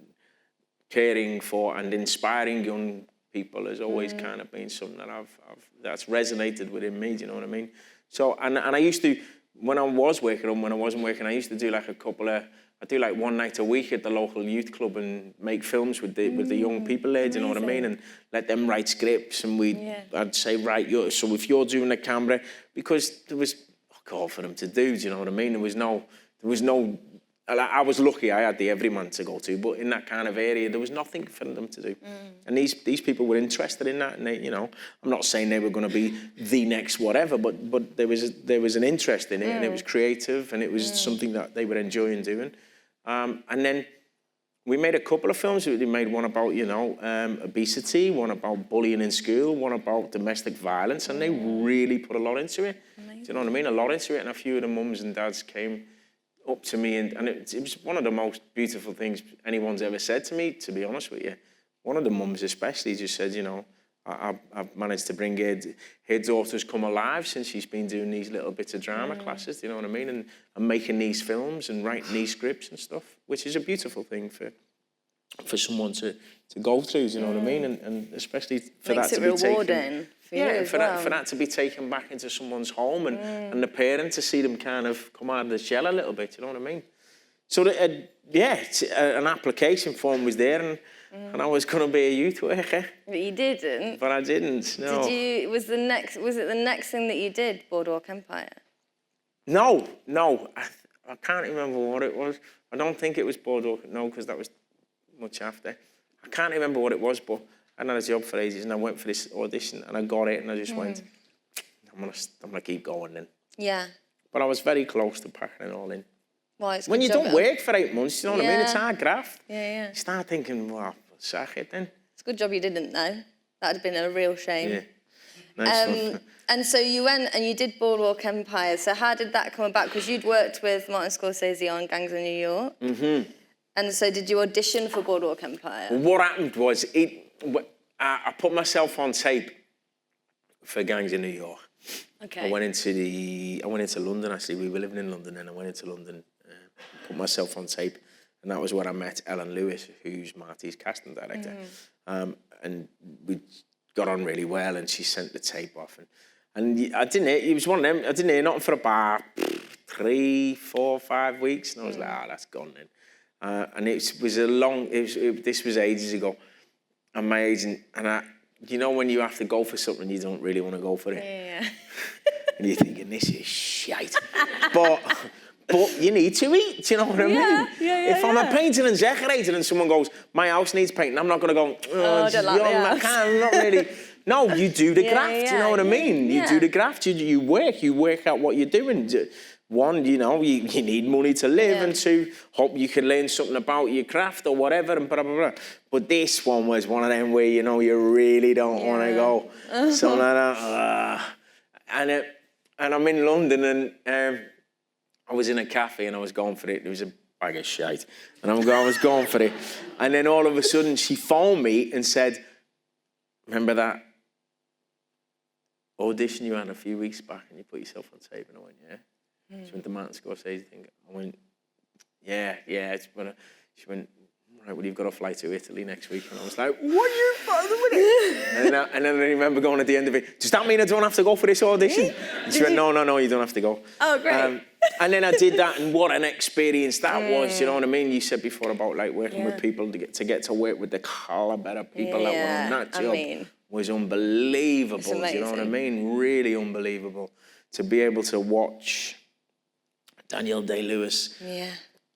caring for and inspiring young people has always kind of been something that that's resonated within me, do you know what I mean? So, and I used to, when I was working and when I wasn't working, I used to do like I do like one night a week at the local youth club and make films with the young people there, do you know what I mean? And let them write scripts and I'd say, so if you're doing the camera, because there was all for them to do, do you know what I mean? There was no, I was lucky I had the Everyman to go to, but in that kind of area, there was nothing for them to do. And these people were interested in that, and they, I'm not saying they were going to be the next whatever, but there was an interest in it, and it was creative, and it was something that they were enjoying doing. And then we made a couple of films. We made one about, obesity, one about bullying in school, one about domestic violence, and they really put a lot into it. Amazing. Do you know what I mean? A lot into it, and a few of the mums and dads came up to me, and it was one of the most beautiful things anyone's ever said to me, to be honest with you. One of the mums especially just said, you know, I've managed to bring her daughter's come alive since she's been doing these little bits of drama classes, you know what I mean? And making these films and writing these scripts and stuff, which is a beautiful thing for someone to go through, you know what I mean? And especially for Makes that to be rewarding for you as well. for that to be taken back into someone's home and the parent to see them kind of come out of the shell a little bit, you know what I mean? So, an application form was there, and I was going to be a youth worker. But you didn't. But I didn't, no. Was it the next thing that you did, Boardwalk Empire? No. I can't remember what it was. I don't think it was Boardwalk, no, because that was much after. I can't remember what it was, but I had a job for ages, and I went for this audition, and I got it, and I just went, I'm gonna keep going then. Yeah. But I was very close to packing it all in. Well, it's when you don't work for 8 months, you know what I mean? It's hard graft. Yeah. You start thinking, well, sack it then. It's a good job you didn't, though. That would have been a real shame. Yeah. Nice one. And so you went and you did Boardwalk Empire. So how did that come about? Because you'd worked with Martin Scorsese on Gangs of New York. Mm-hmm. And so did you audition for Boardwalk Empire? What happened was, I put myself on tape for Gangs of New York. Okay. I went into London, actually. We were living in London, and I went into London, put myself on tape, and that was where I met Ellen Lewis, who's Marty's casting director. And we got on really well, and she sent the tape off. And I didn't hear, it was one of them, I didn't hear nothing for about 3, 4, 5 weeks, and I was like, that's gone then. And it was this was ages ago, and my agent, and you know when you have to go for something, you don't really want to go for it. Yeah. And you're thinking, this is shite. But you need to eat, do you know what I mean? If I'm a painter and decorator and someone goes, my house needs painting, I'm not going to go, I don't like the house. I'm not really. No, you do the graft, you know what I mean? You do the graft, you work out what you're doing. One, you know, you need money to live, and two, hope you can learn something about your craft or whatever, and blah, blah, blah. But this one was one of them where, you know, you really don't want to go. So and I'm in London, and I was in a cafe, and I was going for it. There was a bag of shite, and I was going for it. And then all of a sudden, she phoned me and said, remember that audition you had a few weeks back, and you put yourself on tape? And I went, yeah. She went to Martin Scorsese thing. I went, yeah. She went, right, well, you've got a flight to Italy next week. And I was like, what are you fucking with it? And then I remember going at the end of it, does that mean I don't have to go for this audition? And she went, no, you don't have to go. Oh, great. And then I did that, and what an experience that was, you know what I mean? You said before about like working with people to get to work with the caliber of people that were on that job was unbelievable, you know what I mean? Really unbelievable. To be able to watch Daniel Day-Lewis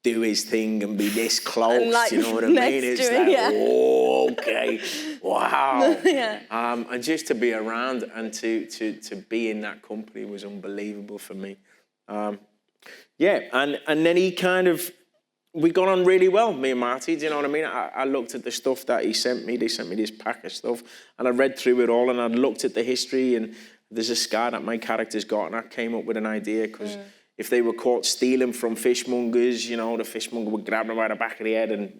do his thing and be this close, like, you know what I mean? It's like, oh, okay, wow. And just to be around and to be in that company was unbelievable for me. And then he kind of, we got on really well, me and Marty, do you know what I mean? I looked at the stuff that he sent me. They sent me this pack of stuff, and I read through it all, and I looked at the history, and there's a scar that my character's got, and I came up with an idea, because if they were caught stealing from fishmongers, you know, the fishmonger would grab them by the back of the head and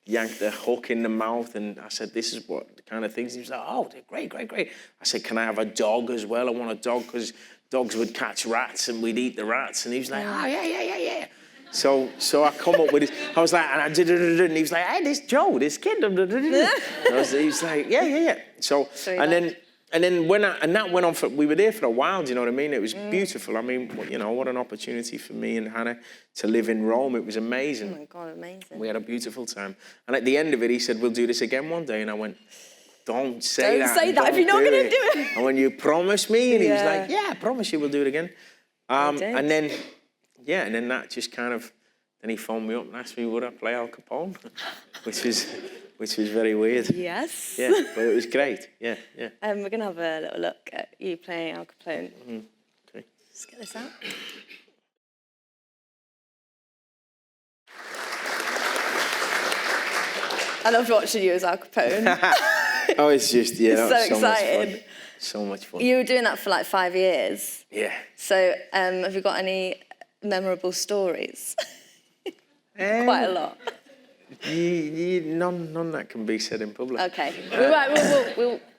yank the hook in the mouth. And I said, this is what the kind of things. He was like, oh, great. I said, can I have a dog as well? I want a dog, because dogs would catch rats and we'd eat the rats. And he was like, oh, yeah. So I come up with this. I was like, and I did it, and he was like, hey, this Joe, this kid. He was like, yeah. So, and then that went on for, we were there for a while, do you know what I mean? It was beautiful. I mean, you know, what an opportunity for me and Hannah to live in Rome. It was amazing. Oh my God, amazing. We had a beautiful time. And at the end of it, he said, we'll do this again one day. And I went, don't say that if you're not going to do it. And when you promise me, and he was like, yeah, I promise you we'll do it again. And then that just kind of, then he phoned me up and asked me, would I play Al Capone? which was very weird. Yes. Yeah, but it was great. Yeah. We're going to have a little look at you playing Al Capone. Okay. Let's get this out. I loved watching you as Al Capone. Oh, it's just, it's so exciting. So much fun. You were doing that for like 5 years. Yeah. So have you got any memorable stories? Quite a lot. None that can be said in public. Okay.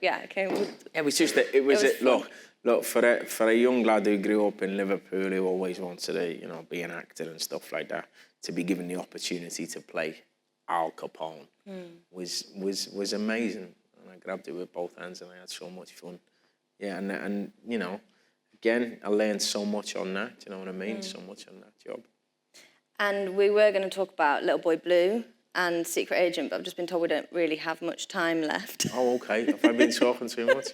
Yeah, okay. It was just that look for a young lad who grew up in Liverpool who always wanted to, be an actor and stuff like that, to be given the opportunity to play Al Capone was amazing. And I grabbed it with both hands and I had so much fun. Yeah, and again, I learned so much on that, you know what I mean? So much on that job. And we were going to talk about Little Boy Blue and Secret Agent, but I've just been told we don't really have much time left. Oh, okay. Have I been talking too much?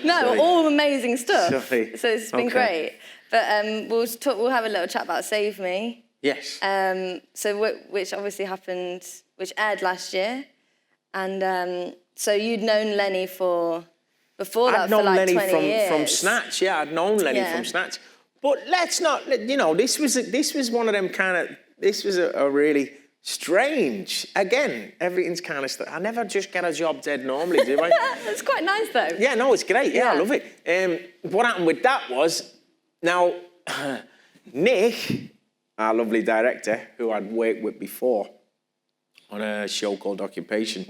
No, Sorry. all amazing stuff. Sorry. So it's been great. But we'll have a little chat about Save Me. Yes. Which obviously happened, which aired last year. And so you'd known Lenny before that for like 20 years. I'd known Lenny from Snatch, yeah. I'd known Lenny from Snatch. But let's not, this was one of them this was a really strange, again, everything's kind of, I never just get a job dead normally, do I? It's quite nice though. Yeah, no, it's great, yeah, I love it. What happened with that was, now, Nick, our lovely director, who I'd worked with before on a show called Occupation,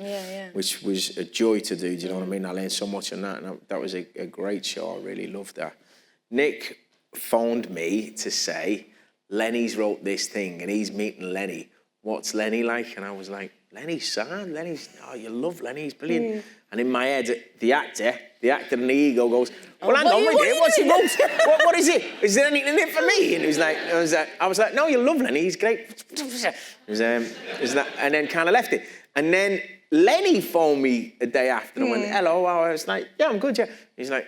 which was a joy to do, do you know what I mean? I learned so much on that, and that was a great show, I really loved that. Nick phoned me to say, Lenny's wrote this thing, and he's meeting Lenny. What's Lenny like? And I was like, Lenny's sad. You love Lenny, he's brilliant. And in my head, the actor and the ego goes, well, hang on, what's he wrote? What is it? Is there anything in it for me? And I was like, no, you love Lenny, he's great. And then kind of left it. And then Lenny phoned me a day after and went, hello. I was like, yeah, I'm good, yeah. He's like,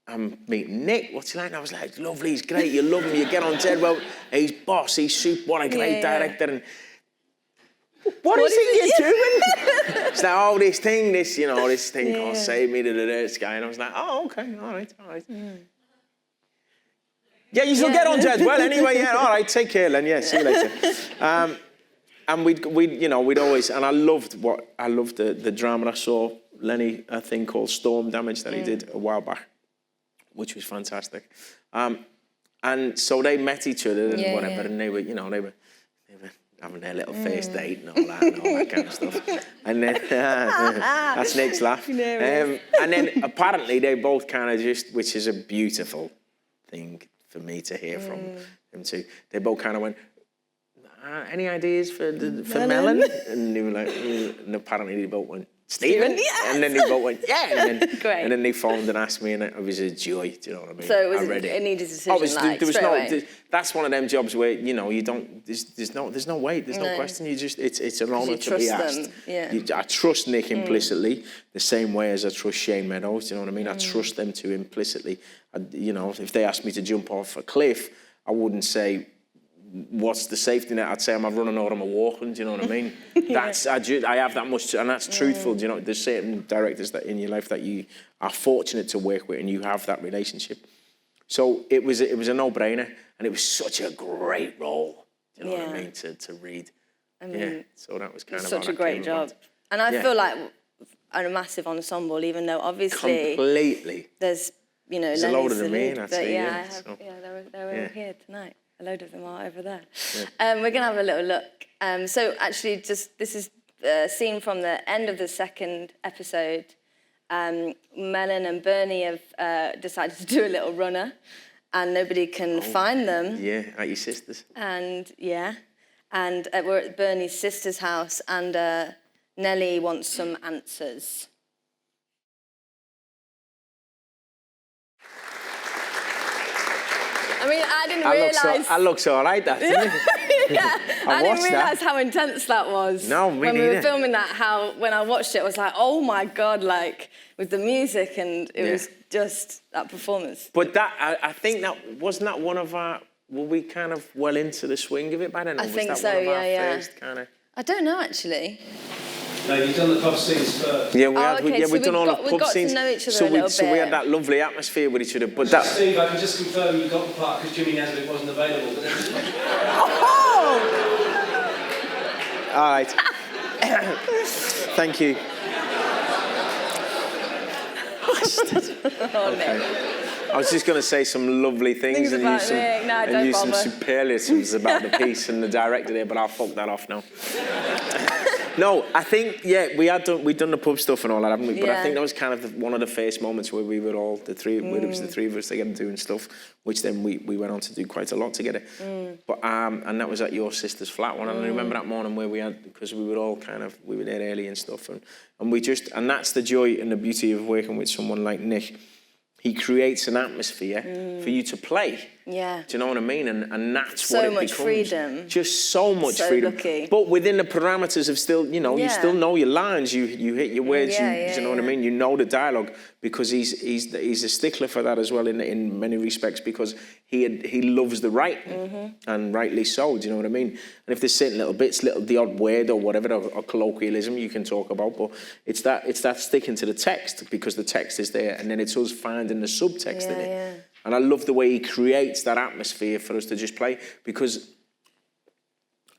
I'm meeting Nick, what's he like? And I was like, lovely, he's great, you love him, you get on dead well, he's boss, he's super, what a great director. And what is it you're doing? It's like, this thing called Save Me, this guy. And I was like, okay, all right. Yeah, you still get on dead well anyway, yeah, all right, take care, Len, yeah, see you later. And we'd always, and I loved the drama. I saw Lenny, a thing called Storm Damage that he did a while back, which was fantastic. And so they met each other and whatever, and they were having their little first date and all that kind of stuff. And then, that's Nick's laugh. And then apparently they both kind of just, which is a beautiful thing for me to hear from them two, they both kind of went, any ideas for Melon? And they were like, and apparently they both went, Stephen? Yes! And then they both went, yeah. And then they phoned and asked me, and it was a joy, do you know what I mean? So it needed a decision, that's one of them jobs where, you don't, there's no wait, there's no question, it's an honour to be asked. I trust Nick implicitly, the same way as I trust Shane Meadows, do you know what I mean? I trust them two implicitly. If they asked me to jump off a cliff, I wouldn't say, what's the safety net? I'd say, am I running or am I walking? Do you know what I mean? I have that much, and that's truthful. Do you know, there's certain directors that in your life that you are fortunate to work with, and you have that relationship. So it was a no-brainer, and it was such a great role. Do you know what I mean? To read. So that was kind of such a great job, and I feel like a massive ensemble, even though obviously completely there's there's a load of them in. I'd say they're all here tonight. A load of them are over there. We're going to have a little look. So actually, this is a scene from the end of the second episode. Melon and Bernie have decided to do a little runner, and nobody can find them. Yeah, at your sister's. And we're at Bernie's sister's house, and Nellie wants some answers. I mean, I didn't realise... That looks all right, that, didn't it? I didn't realise how intense that was. No, me when neither. We were filming that, when I watched it, I was like, oh my God, with the music, and it was just that performance. But I think wasn't that one of our... Were we kind of well into the swing of it by then? I think so, one of our first kind of... I don't know, actually. No, you've done the pub scenes first. Yeah, we've done all the pub scenes. We got to know each other a little bit. So we had that lovely atmosphere with each other. But Steve, I can just confirm you got the part because Jimmy Nesbitt wasn't available. All right. Thank you. Okay. I was just going to say some lovely things and about use some, Nick. No, and don't use some bother. superlatives about the piece and the director there, but I'll fuck that off now. No, I think, we'd done the pub stuff and all that, haven't we? But I think that was kind of one of the first moments where we were all, where it was the three of us together doing stuff, which then we went on to do quite a lot together. But and that was at your sister's flat one, and I remember that morning where we had, because we were all we were there early and stuff, and we just, and that's the joy and the beauty of working with someone like Nick. He creates an atmosphere for you to play. Yeah. Do you know what I mean? And that's So what it much becomes. freedom. Just so much So freedom. lucky. But within the parameters of still, you know, you still know your lines. You hit your words. Yeah, you know what I mean? You know the dialogue, because he's a stickler for that as well in many respects, because he loves the writing, and rightly so. Do you know what I mean? And if there's certain little bits, the odd word or whatever, or colloquialism you can talk about, but it's that sticking to the text, because the text is there, and then it's us finding the subtext in it. Yeah. And I love the way he creates that atmosphere for us to just play, because,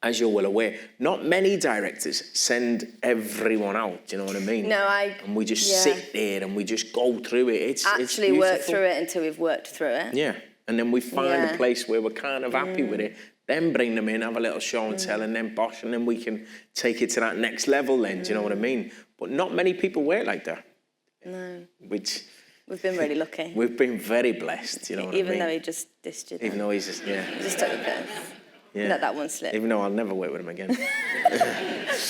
as you're well aware, not many directors send everyone out, do you know what I mean? No, And we just sit there and we just go through it. It's actually beautiful. work through it until we've worked through it. Yeah, and then we find a place where we're kind of happy with it, then bring them in, have a little show and tell, and then bosh, and then we can take it to that next level then, do you know what I mean? But not many people work like that. No. Which... We've been really lucky. We've been very blessed, you know what I mean? Even though he just dissed you. Even though he's just, He just took the piss. Let that one slip. Even though I'll never work with him again.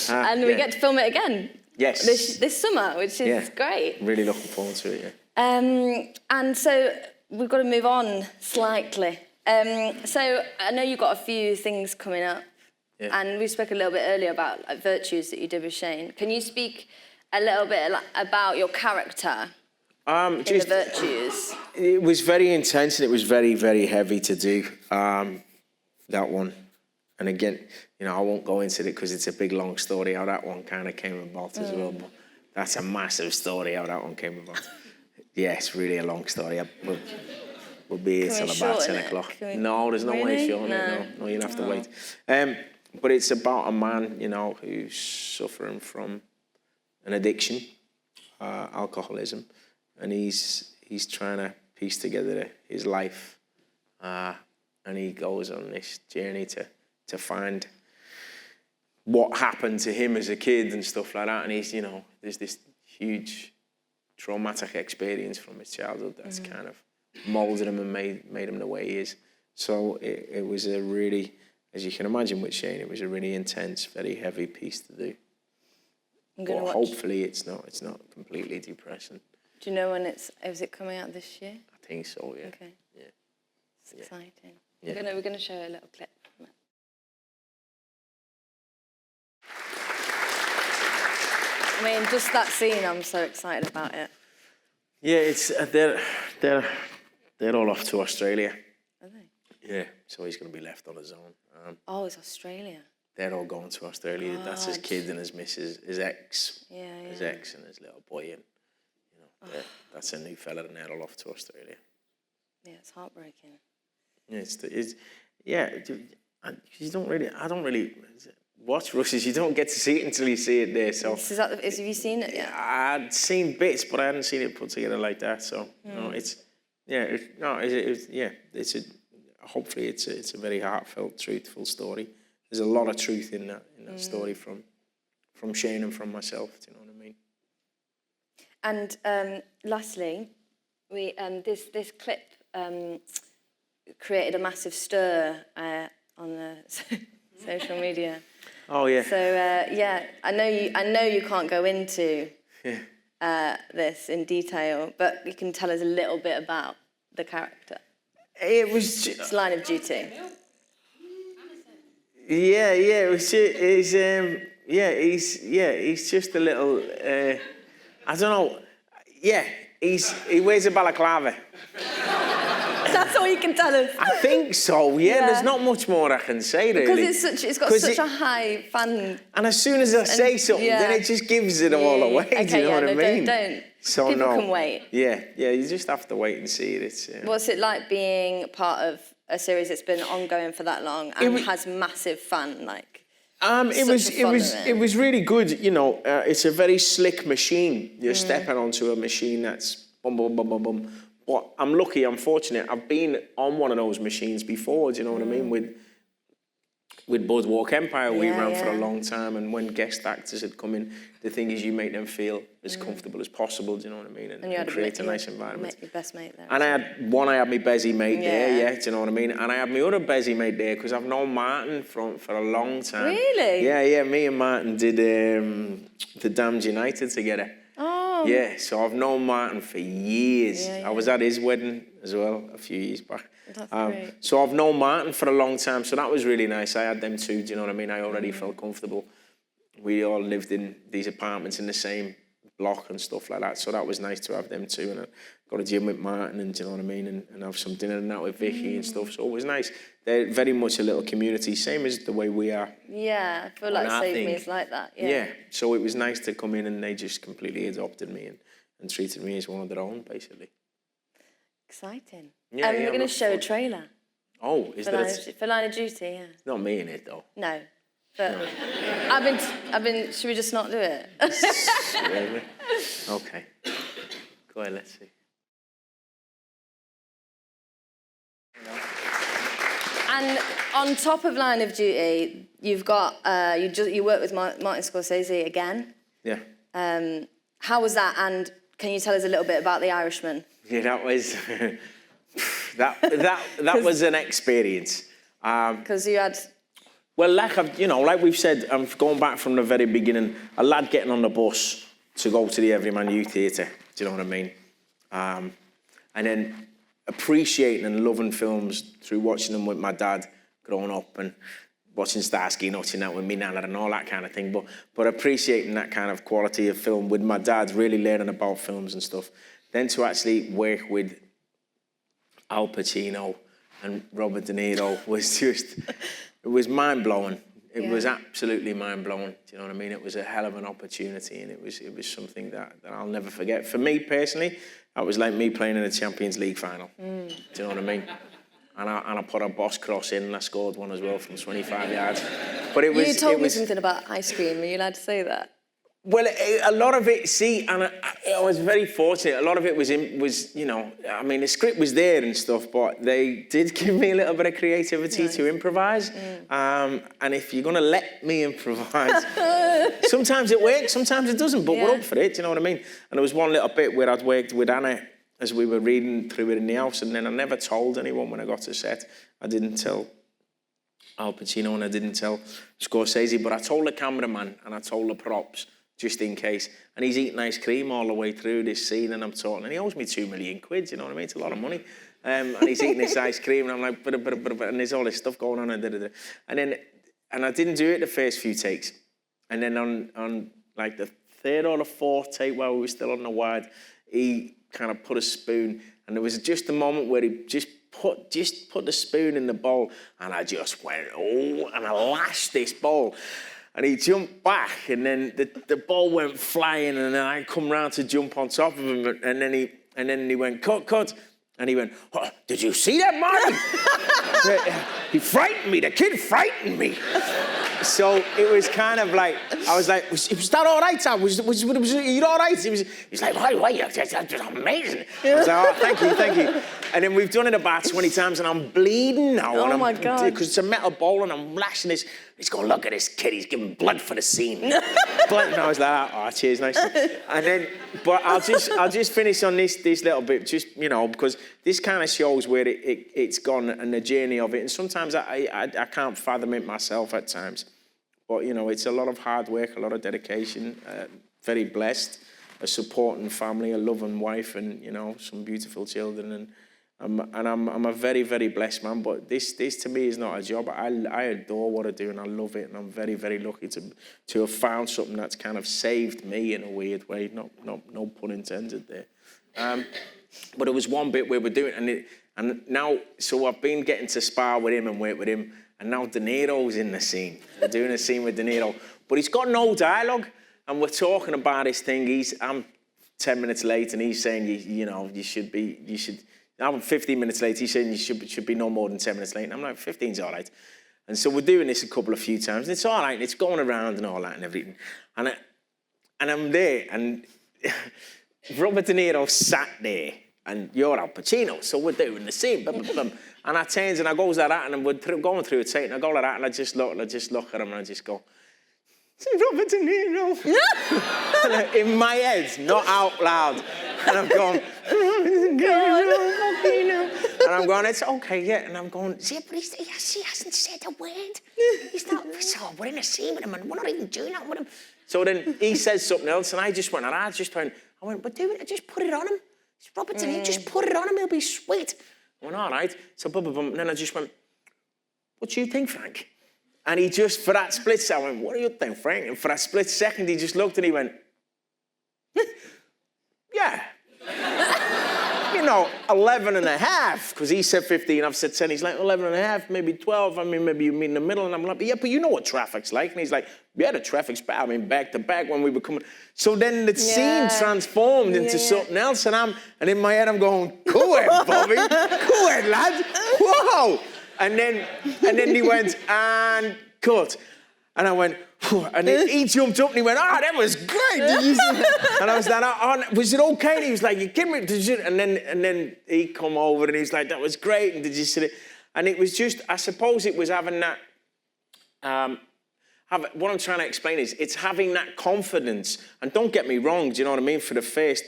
And we get to film it again. Yes. This summer, which is great. Really looking forward to it, yeah. And so we've got to move on slightly. So I know you've got a few things coming up. Yeah. And we spoke a little bit earlier about virtues that you did with Shane. Can you speak a little bit about your character? In the virtues. It was very intense, and it was very, very heavy to do, that one. And again, you know, I won't go into it because it's a big, long story how that one kind of came about as well. But that's a massive story how that one came about. Yeah, it's really a long story. We'll be here till about 10 o'clock. No, there's no way shorting it. No, you'll have to wait. But it's about a man, you know, who's suffering from an addiction, alcoholism. And he's trying to piece together his life, and he goes on this journey to find what happened to him as a kid and stuff like that. And he's, you know, there's this huge traumatic experience from his childhood that's kind of molded him and made him the way he is. So it was a really, as you can imagine with Shane, it was a really intense, very heavy piece to do. But hopefully it's not completely depressing. Do you know when is it coming out this year? I think so, yeah. Okay. Yeah. It's exciting. Yeah. We're gonna show a little clip from it. I mean, just that scene, I'm so excited about it. Yeah, it's they're all off to Australia. Are they? Yeah, so he's going to be left on his own. It's Australia. They're all going to Australia. That's his kid and his missus, his ex, his ex and his little boy, and that's a new fella, and they're all off to Australia. Yeah, it's heartbreaking. Yeah, you don't really. I don't really watch Rushes. You don't get to see it until you see it there. So Have you seen it yet? I'd seen bits, but I hadn't seen it put together like that. So no, hopefully it's a very heartfelt, truthful story. There's a lot of truth in that story from Shane and from myself. Do you know what I mean? And lastly, we this clip created a massive stir on the social media. Oh yeah. So I know you can't go into this in detail, but you can tell us a little bit about the character. It was It's Line of Duty. Yeah. It was. He's just a little. I don't know. Yeah, he wears a balaclava. That's all you can tell us. I think so. Yeah, there's not much more I can say really. Because it's got such a high fan. And as soon as I say something, then it just gives it all away. Okay, do you know what I mean? Don't. So People can wait. Yeah. You just have to wait and see it. It's. What's it like being part of a series that's been ongoing for that long and has massive fan It was really good. You know, it's a very slick machine. You're stepping onto a machine that's boom, boom, boom, boom, boom. But I'm lucky, I'm fortunate. I've been on one of those machines before, do you know what I mean? With Boardwalk Empire, we ran for a long time, and when guest actors had come in, the thing is you make them feel as comfortable as possible, do you know what I mean? And you had create a nice environment. Your best mate there. And I had my Bezzy mate there, do you know what I mean? And I had my other Bezzy mate there, because I've known Martin for a long time. Really? Yeah, me and Martin did the Damned United together. Oh. Yeah, so I've known Martin for years. Yeah. I was at his wedding as well a few years back. That's great. So I've known Martin for a long time, so that was really nice. I had them too, do you know what I mean? I already felt comfortable. We all lived in these apartments in the same block and stuff like that, so that was nice to have them too. And I got a gym with Martin, and do you know what I mean? And have some dinner and that with Vicky and stuff, so it was nice. They're very much a little community, same as the way we are. Yeah, I feel like Save Me is like that. Yeah, so it was nice to come in, and they just completely adopted me and treated me as one of their own, basically. Exciting. Yeah, we're going to show a trailer. Oh, is that for Line of Duty? Yeah. It's not me in it though. No, but I've been. Should we just not do it? Really? Okay. Go ahead. Let's see. And on top of Line of Duty, you've got you work with Martin Scorsese again. Yeah. How was that? And can you tell us a little bit about The Irishman? Yeah, that was that was an experience. Because you had. Well, like we've said, I'm going back from the very beginning. A lad getting on the bus to go to the Everyman Youth Theatre. Do you know what I mean? And then appreciating and loving films through watching them with my dad growing up, and watching Starsky and Hutch and that with me nana and all that kind of thing. But appreciating that kind of quality of film with my dad, really learning about films and stuff. Then to actually work with Al Pacino and Robert De Niro was just, it was mind-blowing. It was absolutely mind-blowing. Do you know what I mean? It was a hell of an opportunity, and it was something that I'll never forget. For me personally, that was like me playing in a Champions League final. Do you know what I mean? And I put a boss cross in, and I scored one as well from 25 yards. But it was. You told me something about ice cream. Are you allowed to say that? Well, a lot of it, and I was very fortunate. A lot of it was, I mean, the script was there and stuff, but they did give me a little bit of creativity to improvise. And if you're going to let me improvise, sometimes it works, sometimes it doesn't, but we're up for it, do you know what I mean? And there was one little bit where I'd worked with Anna as we were reading through it in the house, and then I never told anyone when I got to set. I didn't tell Al Pacino and I didn't tell Scorsese, but I told the cameraman and I told the props, just in case. And he's eating ice cream all the way through this scene, and I'm talking, and he owes me £2 million, you know what I mean? It's a lot of money. And he's eating this ice cream, and I'm like, and there's all this stuff going on, and I didn't do it the first few takes. And then on like the third or the fourth take, while we were still on the wide, he kind of put a spoon, and there was just a moment where he just put the spoon in the bowl, and I just went, oh, and I lashed this bowl. And he jumped back, and then the ball went flying, and then I come round to jump on top of him, and then he went, cut. And he went, oh, did you see that, Martin? He frightened me, the kid frightened me. So it was kind of like, I was like, was that all right, Tom? Was you all right? He's like, why, that's amazing. I was like, oh, thank you. And then we've done it about 20 times, and I'm bleeding now. Oh, my God. Because it's a metal bowl, and I'm lashing this. He's going, look at this kid, he's giving blood for the scene. Blood, and I was like, oh, cheers, nice. And then, but I'll just finish on this little bit, just, because this kind of shows where it's gone and the journey of it. And sometimes I can't fathom it myself at times. But, it's a lot of hard work, a lot of dedication, very blessed, a supporting family, a loving wife, and, some beautiful children. And I'm a very, very blessed man, but this to me is not a job. I adore what I do, and I love it, and I'm very, very lucky to have found something that's kind of saved me in a weird way. No pun intended there. But it was one bit where we're doing, and now, so I've been getting to spar with him and work with him, and now De Niro's in the scene. We're doing a scene with De Niro, but he's got no dialogue, and we're talking about this thing. I'm 10 minutes late, and he's saying, you should. I'm 15 minutes late. He's saying you should be no more than 10 minutes late. And I'm like, 15's all right. And so we're doing this a few times. And it's all right. And it's going around and all that and everything. And I'm there. And Robert De Niro sat there and you're Al Pacino, so we're doing the same. Blah, blah, blah. And I turns and I goes like that, and we're going through a take, and I go like that, and I just look at him, and I just go, "It's Robert De Niro." In my head, not out loud. And I'm going, and I'm going, "It's okay, yeah." And I'm going, "Yeah, but he hasn't said a word. He's not, so we're in a scene with him, and we're not even doing that with him." So then he says something else, and I went, "But do it, just put it on him. It's Robert De Niro, just put it on him, he'll be sweet." I went, "All right." So, and then I just went, "What do you think, Frank?" And he just, for that split second, I went, "What do you think, Frank?" And for that split second, he just looked and he went, "Yeah." 11 and a half, because he said 15, I've said 10. He's like, 11 and a half, maybe 12. I mean, maybe you meet in the middle. And I'm like, "Yeah, but you know what traffic's like." And he's like, "Yeah, the traffic's bad. I mean, back to back when we were coming." So then the scene transformed into something else. And in my head, I'm going, "Go ahead, Bobby. Go ahead, lad. Whoa." And then he went, "And cut." And I went, "Phew," and he jumped up and he went, "Ah, that was great." And I was like, "Oh, was it okay?" And he was like, "You kidding me? Did you?" And then he come over and he's like, "That was great." And did you see it? And it was just, I suppose it was having that, what I'm trying to explain is it's having that confidence. And don't get me wrong, do you know what I mean? For the first,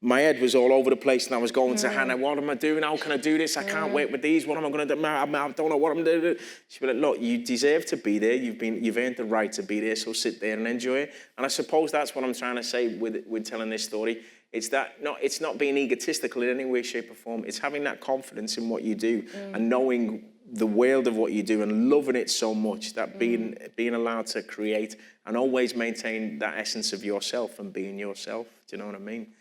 my head was all over the place and I was going to Hannah, "What am I doing? How can I do this? I can't wait with these. What am I going to do? I don't know what I'm going to do." She was like, "Look, you deserve to be there. You've earned the right to be there, so sit there and enjoy it." And I suppose that's what I'm trying to say with telling this story. It's not being egotistical in any way, shape or form. It's having that confidence in what you do and knowing the world of what you do and loving it so much that being allowed to create and always maintain that essence of yourself and being yourself. Do you know what I mean?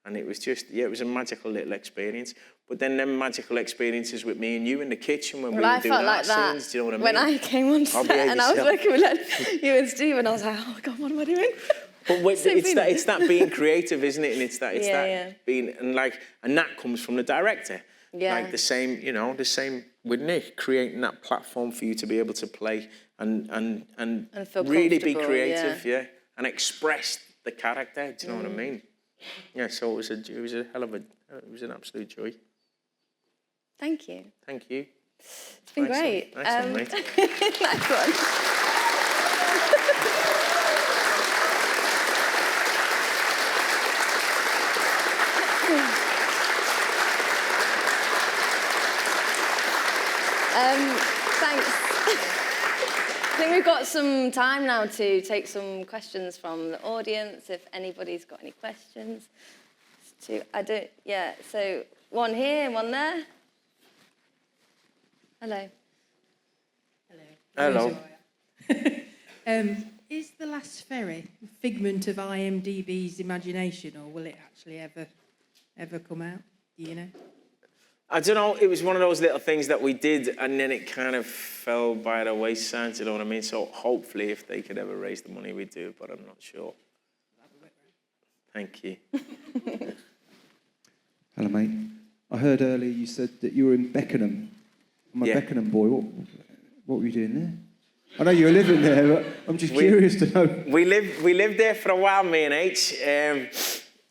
And it was just, it was a magical little experience. But then them magical experiences with me and you in the kitchen when we were doing our scenes, do you know what I mean? When I came on set and I was working with you and Steve, and I was like, "Oh God, what am I doing?" But it's that being creative, isn't it? And it's that being, and that comes from the director. Yeah. Like the same with Nick, creating that platform for you to be able to play and feel really be creative, and express the character. Do you know what I mean? Yeah, so it was an absolute joy. Thank you. Thank you. It's been great. Nice one, mate. Nice one. Thanks. I think we've got some time now to take some questions from the audience, if anybody's got any questions. So one here and one there. Hello. Hello. Is The Last Ferry a figment of IMDb's imagination, or will it actually ever come out? Do you know? I don't know, it was one of those little things that we did and then it kind of fell by the wayside, you know what I mean? So hopefully if they could ever raise the money, we'd do it, but I'm not sure. Thank you. Hello, mate. I heard earlier you said that you were in Beckenham. I'm a Beckenham boy. What were you doing there? I know you were living there, but I'm just curious to know. We lived there for a while, me and H.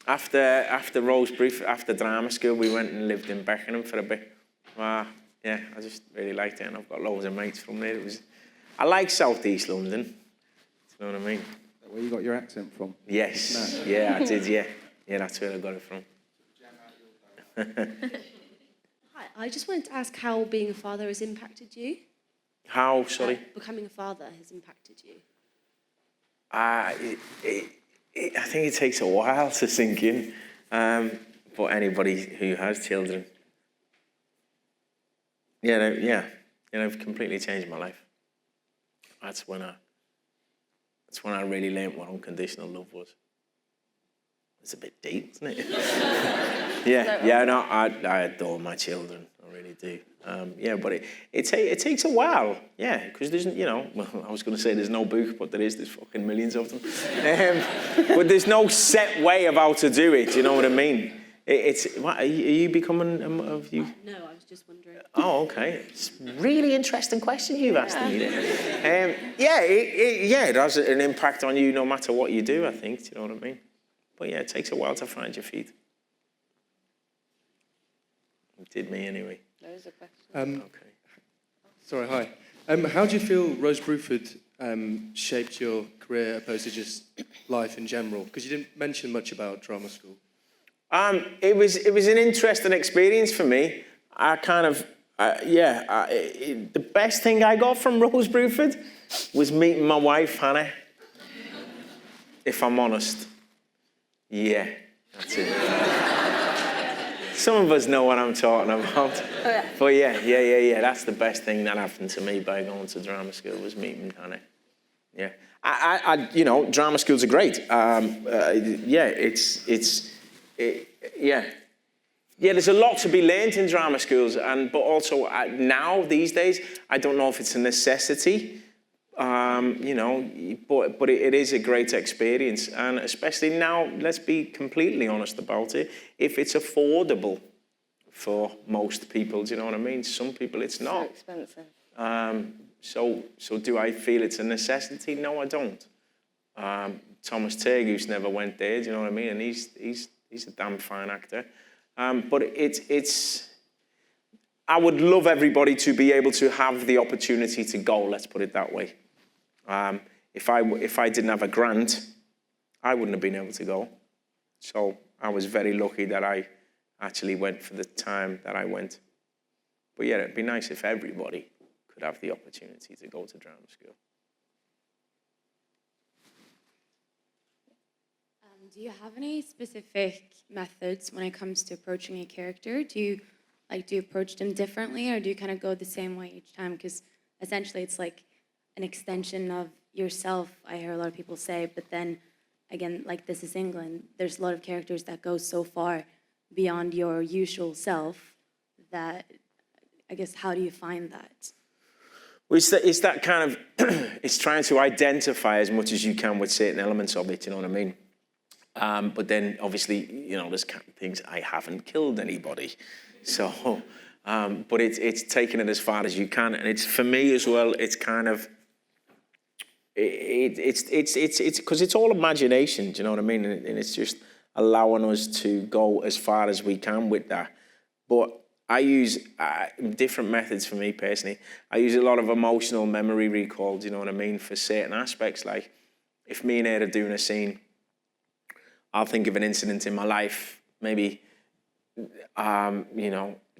After Rosebery, after drama school, we went and lived in Beckenham for a bit. I just really liked it, and I've got loads of mates from there. I like South East London. Do you know what I mean? Where you got your accent from? Yes, Snatch. yeah, I did, yeah. Yeah, that's where I got it from. Hi, I just wanted to ask how being a father has impacted you. How, sorry? Becoming a father has impacted you. I think it takes a while to sink in for anybody who has children. It's completely changed my life. That's when I really learned what unconditional love was. It's a bit deep, isn't it? I adore my children. I really do. But it takes a while, because there's, I was going to say there's no book, but there's fucking millions of them. But there's no set way of how to do it, you know what I mean? Are you becoming, of you? No, I was just wondering. Oh, okay. It's a really interesting question you've asked me there. It has an impact on you no matter what you do, I think, do you know what I mean? But it takes a while to find your feet. did me anyway. Those are questions. Okay. Sorry, hi. How do you feel Rose Bruford shaped your career opposed to just life in general? Because you didn't mention much about drama school. It was an interesting experience for me. I kind of, the best thing I got from Rose Bruford was meeting my wife, Hannah. If I'm honest. Yeah, that's it. Some of us know what I'm talking about. But yeah, that's the best thing that happened to me by going to drama school was meeting Hannah. Yeah. Drama schools are great. There's a lot to be learned in drama schools, but also now, these days, I don't know if it's a necessity, but it is a great experience. And especially now, let's be completely honest about it, if it's affordable for most people, do you know what I mean? Some people it's not. So expensive. So do I feel it's a necessity? No, I don't. Thomas Turgoose never went there, do you know what I mean? And he's a damn fine actor. But it's. I would love everybody to be able to have the opportunity to go. Let's put it that way. If I didn't have a grant, I wouldn't have been able to go. So I was very lucky that I actually went for the time that I went. But yeah, it'd be nice if everybody could have the opportunity to go to drama school. Do you have any specific methods when it comes to approaching a character? Do you approach them differently, or do you kind of go the same way each time? Because essentially it's like an extension of yourself, I hear a lot of people say, but then again, like This Is England, there's a lot of characters that go so far beyond your usual self that, I guess, how do you find that? Well, it's that kind of, it's trying to identify as much as you can with certain elements of it, you know what I mean? But then, obviously, there's kind of things, I haven't killed anybody. So, but it's taking it as far as you can. And it's, for me as well, it's kind of, it's because it's all imagination, do you know what I mean? And it's just allowing us to go as far as we can with that. But I use different methods for me personally. I use a lot of emotional memory recall, do you know what I mean? For certain aspects, like if me and her are doing a scene, I'll think of an incident in my life, maybe, to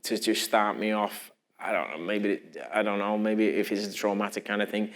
just start me off. I don't know, maybe if it's a traumatic kind of thing.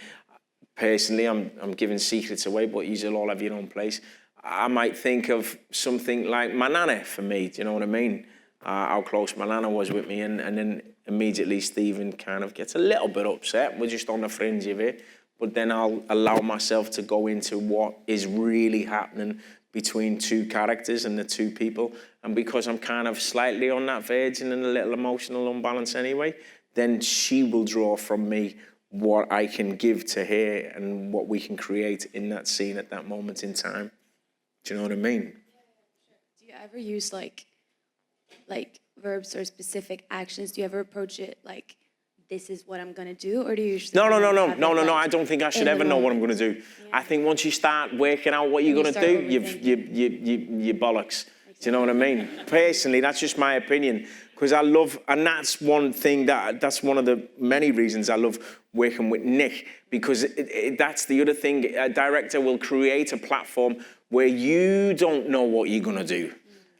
Personally, I'm giving secrets away, but you'll all have your own place. I might think of something like my nana for me, do you know what I mean? How close my nana was with me, and then immediately Stephen kind of gets a little bit upset. We're just on the fringe of it. But then I'll allow myself to go into what is really happening between two characters and the two people. And because I'm kind of slightly on that verge and in a little emotional unbalance anyway, then she will draw from me what I can give to her and what we can create in that scene at that moment in time. Do you know what I mean? Do you ever use like verbs or specific actions? Do you ever approach it like, this is what I'm going to do? Or do you usually... No. I don't think I should ever know what I'm going to do. Yeah. I think once you start working out what you're going to do, you bollocks. Do you know what I mean? Personally, that's just my opinion. Because I love, and that's one thing that's one of the many reasons I love working with Nick. Because that's the other thing. A director will create a platform where you don't know what you're going to do.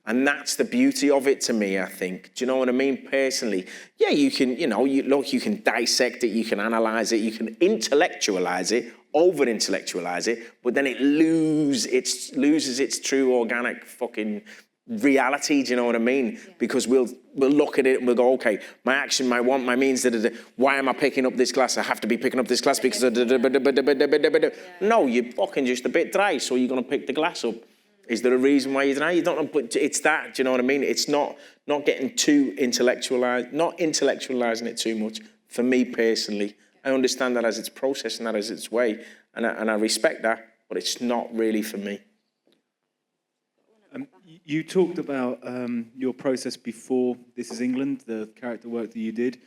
And that's the beauty of it to me, I think. Do you know what I mean? Personally. Yeah, you can, you can dissect it, you can analyze it, you can intellectualize it, over-intellectualize it, but then it loses its true organic fucking reality, do you know what I mean? Yeah. Because we'll look at it and we'll go, okay, my action, my want, my means, why am I picking up this glass? I have to be picking up this glass because No, you're fucking just a bit dry, so you're going to pick the glass up. Is there a reason why you deny? You don't know, but it's that, do you know what I mean? It's not getting too intellectualized, not intellectualizing it too much. For me personally, I understand that as its process and that as its way, and I respect that, but it's not really for me. You talked about your process before This Is England, the character work that you did.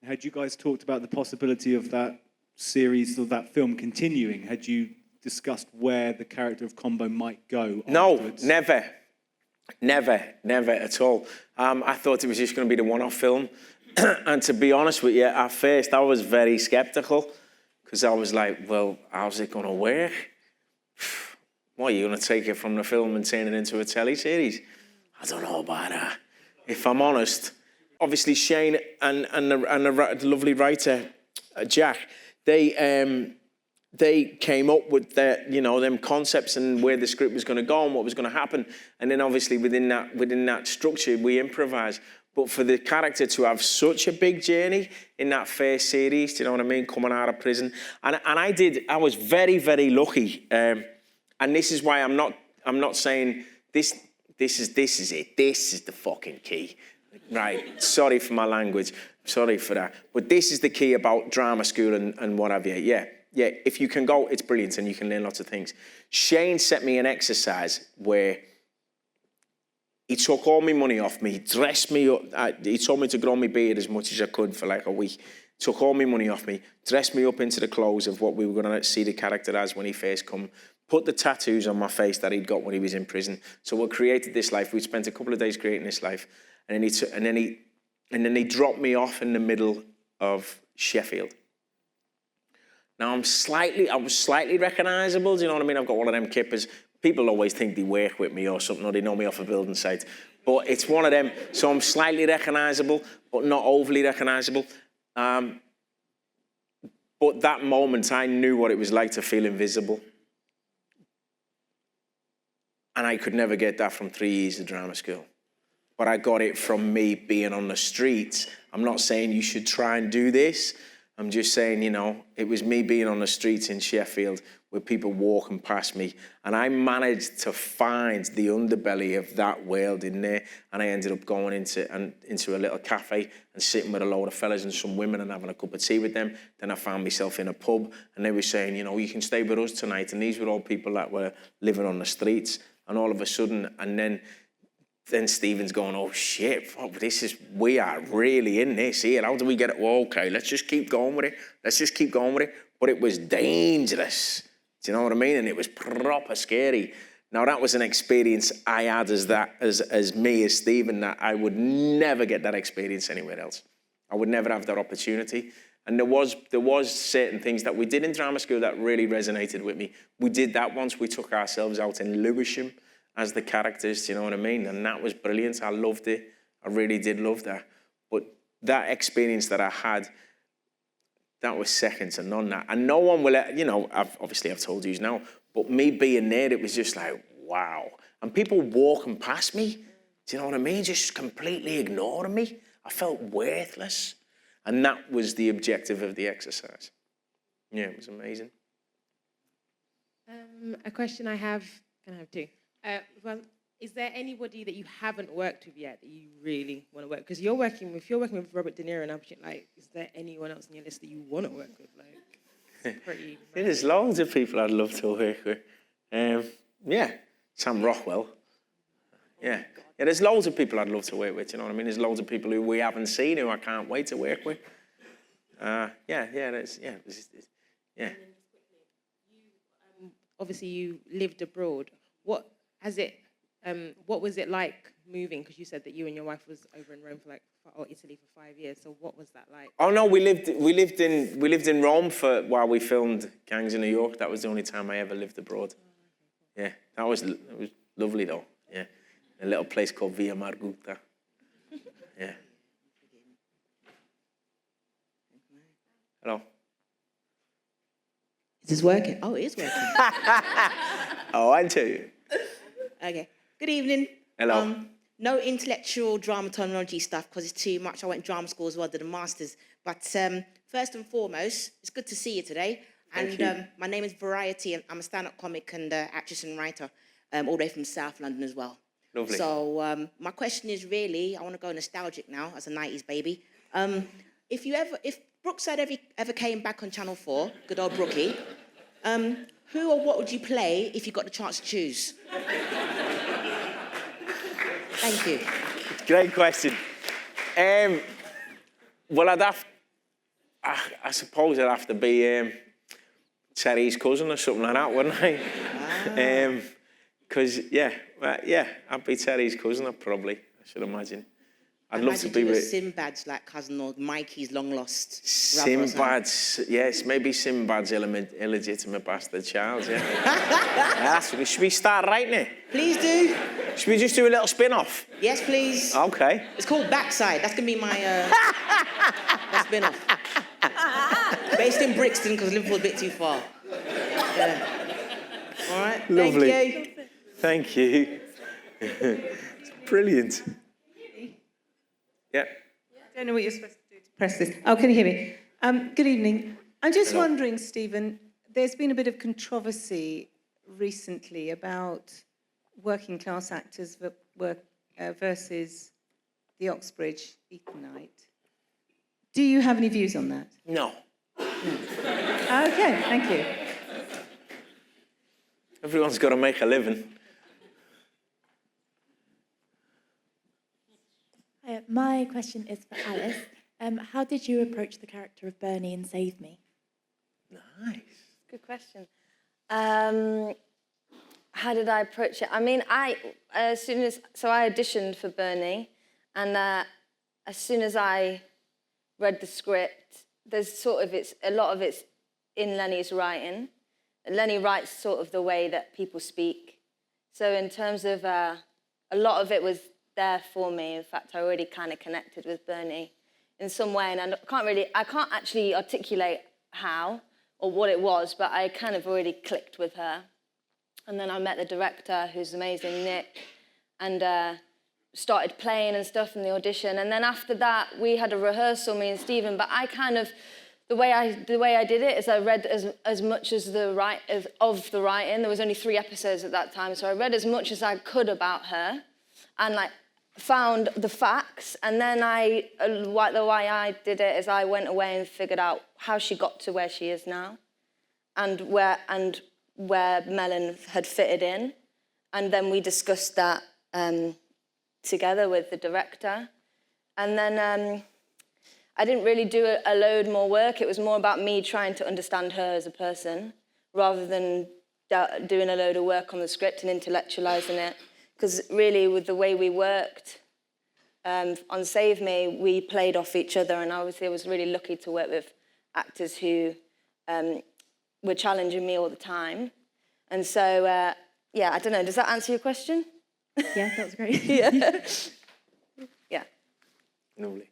Had you guys talked about the possibility of that series or that film continuing? Had you discussed where the character of Combo might go afterwards? No, never. Never, never at all. I thought it was just going to be the one-off film. And to be honest with you, at first I was very skeptical because I was like, well, how's it going to work? What, are you going to take it from the film and turn it into a telly series? I don't know about that, if I'm honest. Obviously, Shane and the lovely writer, Jack, they came up with them concepts and where the script was going to go and what was going to happen. And then obviously within that structure, we improvised. But for the character to have such a big journey in that first series, do you know what I mean, coming out of prison. And I was very, very lucky. And this is why I'm not saying this is it. This is the fucking key. Right, sorry for my language. Sorry for that. But this is the key about drama school and what have you. Yeah, if you can go, it's brilliant and you can learn lots of things. Shane set me an exercise where he took all my money off me, dressed me up. He told me to grow my beard as much as I could for like a week. Took all my money off me, dressed me up into the clothes of what we were going to see the character as when he first come, put the tattoos on my face that he'd got when he was in prison. So we created this life. We spent a couple of days creating this life. And then he dropped me off in the middle of Sheffield. Now I was slightly recognisable, do you know what I mean? I've got one of them kippers. People always think they work with me or something, or they know me off a building site. But it's one of them, so I'm slightly recognisable, but not overly recognisable. But that moment, I knew what it was like to feel invisible. And I could never get that from 3 years of drama school. But I got it from me being on the streets. I'm not saying you should try and do this. I'm just saying, it was me being on the streets in Sheffield with people walking past me. And I managed to find the underbelly of that world in there. And I ended up going into a little cafe and sitting with a load of fellas and some women and having a cup of tea with them. Then I found myself in a pub and they were saying, you can stay with us tonight. And these were all people that were living on the streets. And all of a sudden, and then Stephen's going, oh shit, fuck, we are really in this here. How do we get it? Well, okay, let's just keep going with it. But it was dangerous. Do you know what I mean? And it was proper scary. Now that was an experience I had as me, as Stephen, that I would never get that experience anywhere else. I would never have that opportunity. And there was certain things that we did in drama school that really resonated with me. We did that once. We took ourselves out in Lewisham as the characters, do you know what I mean? And that was brilliant. I loved it. I really did love that. But that experience that I had, that was second to none. That. And no one will, I've told you now, but me being there, it was just like, wow. And people walking past me, do you know what I mean? Just completely ignoring me. I felt worthless. And that was the objective of the exercise. Yeah, it was amazing. A question I have, can I have two? Is there anybody that you haven't worked with yet that you really want to work? Because if you're working with Robert De Niro and I'm like, is there anyone else on your list that you want to work with? Like, pretty. There's loads of people I'd love to work with. Sam Rockwell. Yeah, there's loads of people I'd love to work with. You know what I mean? There's loads of people who we haven't seen who I can't wait to work with. Obviously, you lived abroad. What was it like moving? Because you said that you and your wife was over in Rome or Italy for 5 years. So what was that like? Oh no, we lived in Rome while we filmed Gangs in New York. That was the only time I ever lived abroad. Yeah, it was lovely though. Yeah, a little place called Via Margutta. Yeah. Hello. Is this working? Oh, it is working. Oh, I tell you. Okay. Good evening. Hello. No intellectual drama terminology stuff because it's too much. I went drama school as well, did a master's. But first and foremost, it's good to see you today. Thank you. My name is Variety, and I'm a stand-up comic and actress and writer, all the way from South London as well. Lovely. So my question is really, I want to go nostalgic now as a 90s baby. If Brookside ever came back on Channel 4, good old Brookie, who or what would you play if you got the chance to choose? Thank you. Great question. Well, I suppose I'd have to be Terry's cousin or something like that, wouldn't I? Because, I'd be Terry's cousin, probably, I should imagine. I'd love to Imagine be you were with... Sinbad's like cousin or Mikey's long-lost brother or something. Sinbad's, yes, maybe Sinbad's illegitimate bastard child, yeah. That's good. Should we start writing it? Please do. Should we just do a little spin-off? Yes, please. Okay. It's called Backside. That's going to be my spin-off. Based in Brixton, because Liverpool's a bit too far. Yeah. All right. Lovely. Thank you. It's brilliant. Yeah. I don't know what you're supposed to do to press this. Oh, can you hear me? Good evening. I'm just wondering, Stephen, there's been a bit of controversy recently about working class actors versus the Oxbridge Etonite. Do you have any views on that? No. Okay, thank you. Everyone's got to make a living. My question is for Alice. How did you approach the character of Bernie in Save Me? Nice. Good question. How did I approach it? I mean, I auditioned for Bernie, and as soon as I read the script, there's a lot of it's in Lenny's writing. Lenny writes sort of the way that people speak. So in terms of a lot of it was there for me. In fact, I already kind of connected with Bernie in some way, and I can't actually articulate how or what it was, but I kind of already clicked with her. And then I met the director, who's amazing, Nick, and started playing and stuff in the audition. And then after that, we had a rehearsal, me and Stephen, but I kind of, the way I did it is I read as much as the writing. There was only 3 episodes at that time, so I read as much as I could about her, and like found the facts. And then the way I did it is I went away and figured out how she got to where she is now, and where Melon had fitted in, and then we discussed that together with the director, and then. I didn't really do a load more work. It was more about me trying to understand her as a person rather than doing a load of work on the script and intellectualising it. Because really, with the way we worked on Save Me, we played off each other, and obviously I was really lucky to work with actors who were challenging me all the time. And so, I don't know, does that answer your question? Yeah, that was great. Yeah. Yeah. Lovely.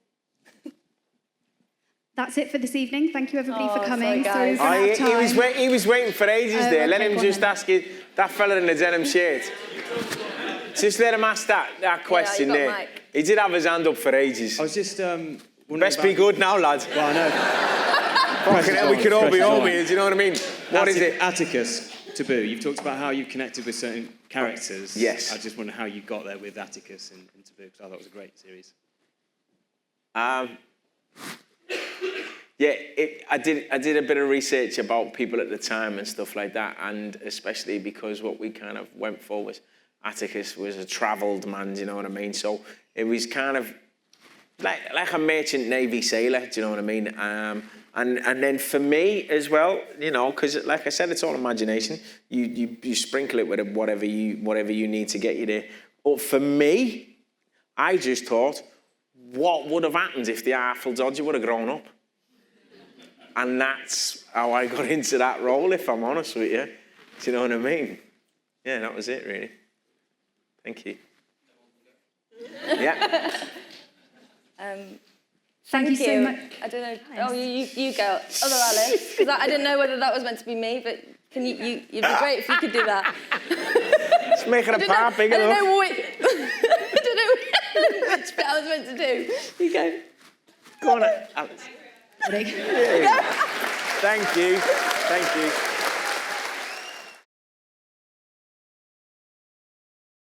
That's it for this evening. Thank you, everybody, for coming. Sorry, guys. Sorry, He was waiting for ages there. Let him just ask it. That fella in the denim shirt. Just let him ask that question there. Mike. He did have his hand up for ages. I was just Best be good now, lads. Well, I know. We could all be home here, do you know what I mean? What is it? Atticus, Taboo. You've talked about how you've connected with certain characters. Yes. I just wonder how you got there with Atticus and Taboo, because I thought it was a great series. I did a bit of research about people at the time and stuff like that, and especially because what we kind of went for was Atticus was a travelled man, do you know what I mean? So it was kind of like a merchant navy sailor, do you know what I mean? And then for me as well, you know, because like I said, it's all imagination. You sprinkle it with whatever you need to get you there. But for me, I just thought, what would have happened if the Artful Dodger would have grown up? And that's how I got into that role, if I'm honest with you. Do you know what I mean? Yeah, that was it, really. Thank you. Yeah. Thank you so much. I don't know. Oh, you go. Other Alice. Because I didn't know whether that was meant to be me, but you'd be great if you could do that. Let's make it a part big enough. I don't know which bit I was meant to do. You go. Go on, Alice. Thank you. Thank you.